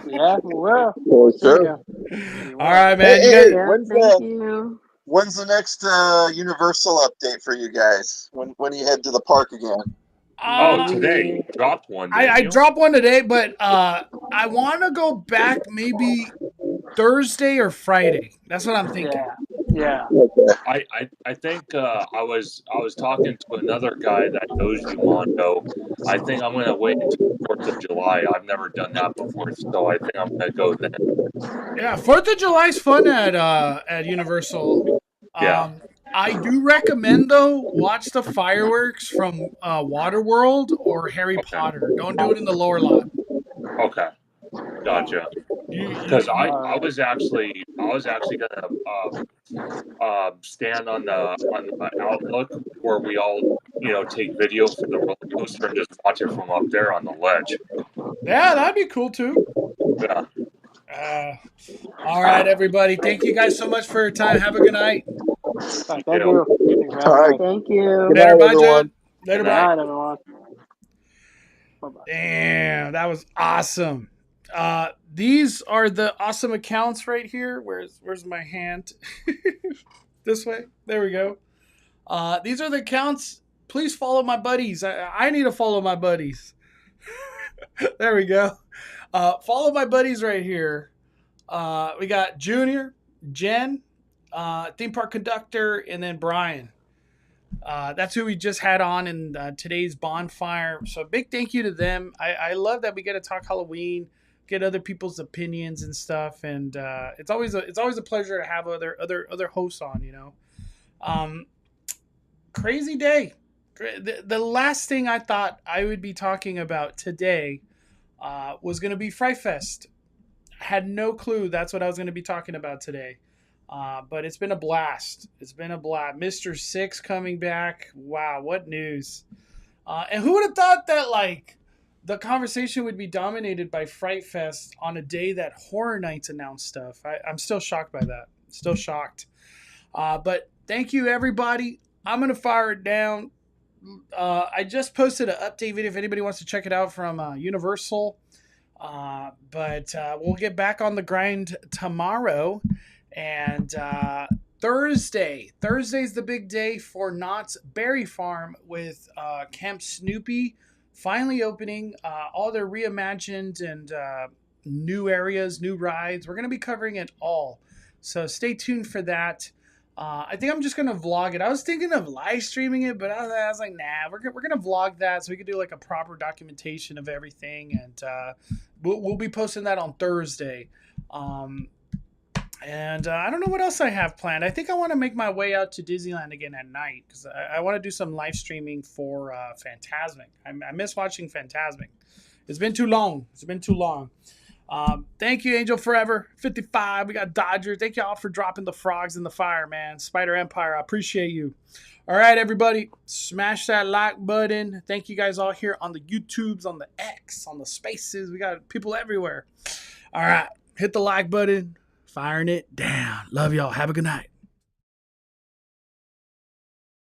Yeah, we will. For sure. All right, man. Hey, You guys, Yeah, when's thank you. the next Universal update for you guys? When you head to the park again? Oh, today you dropped one. I dropped one today, but I want to go back maybe Thursday or Friday. That's what I'm thinking. Yeah. Okay. I think I was talking to another guy that knows you, Mondo. I think I'm gonna wait until 4th of July. I've never done that before, so I think I'm gonna go then. Yeah, 4th of July is fun at Universal. Yeah. I do recommend though, watch the fireworks from Waterworld or Harry Potter. Don't do it in the lower lot. Okay. Gotcha. Because I was actually gonna stand on the outlook where we all take video for the roller coaster and just watch it from up there on the ledge. Yeah, that'd be cool too. Yeah. All right, everybody. Thank you guys so much for your time. Have a good night. Thank you. All right. Thank you. Good Later, night, bye, everyone. Jen. Later, Good bye. night. everyone. Bye-bye. Damn, that was awesome. These are the awesome accounts right here. Where's my hand? This way. There we go. These are the accounts. Please follow my buddies. I need to follow my buddies. There we go. Follow my buddies right here. We got Junior, Jen, Theme Park Conductor, and then Brian. That's who we just had on in today's Bonfire. So big thank you to them. I love that we get to talk Halloween, get other people's opinions and stuff, and it's always a pleasure to have other hosts on. You know, crazy day. The last thing I thought I would be talking about today was going to be Fright Fest. I had no clue that's what I was going to be talking about today. But it's been a blast. It's been a blast. Mr. Six coming back. Wow, what news. And who would have thought that, like, the conversation would be dominated by Fright Fest on a day that Horror Nights announced stuff. I'm still shocked by that. Still shocked. But thank you, everybody. I'm going to fire it down. I just posted an update video if anybody wants to check it out from Universal. But we'll get back on the grind tomorrow. And Thursday's the big day for Knott's Berry Farm with Camp Snoopy finally opening. All their reimagined and new areas, new rides. We're going to be covering it all. So stay tuned for that. I think I'm just going to vlog it. I was thinking of live streaming it, but I was like, nah, we're going to vlog that so we can do like a proper documentation of everything. And we'll be posting that on Thursday. And I don't know what else I have planned. I think I want to make my way out to Disneyland again at night because I want to do some live streaming for Fantasmic. I miss watching Fantasmic. It's been too long. Thank you, Angel Forever 55. We got Dodger. Thank y'all for dropping the frogs in the fire, man. Spider Empire, I appreciate you. All right, everybody, smash that like button. Thank you guys all here on the YouTubes, on the X, on the Spaces. We got people everywhere. All right, hit the like button. Firing it down. Love y'all. Have a good night.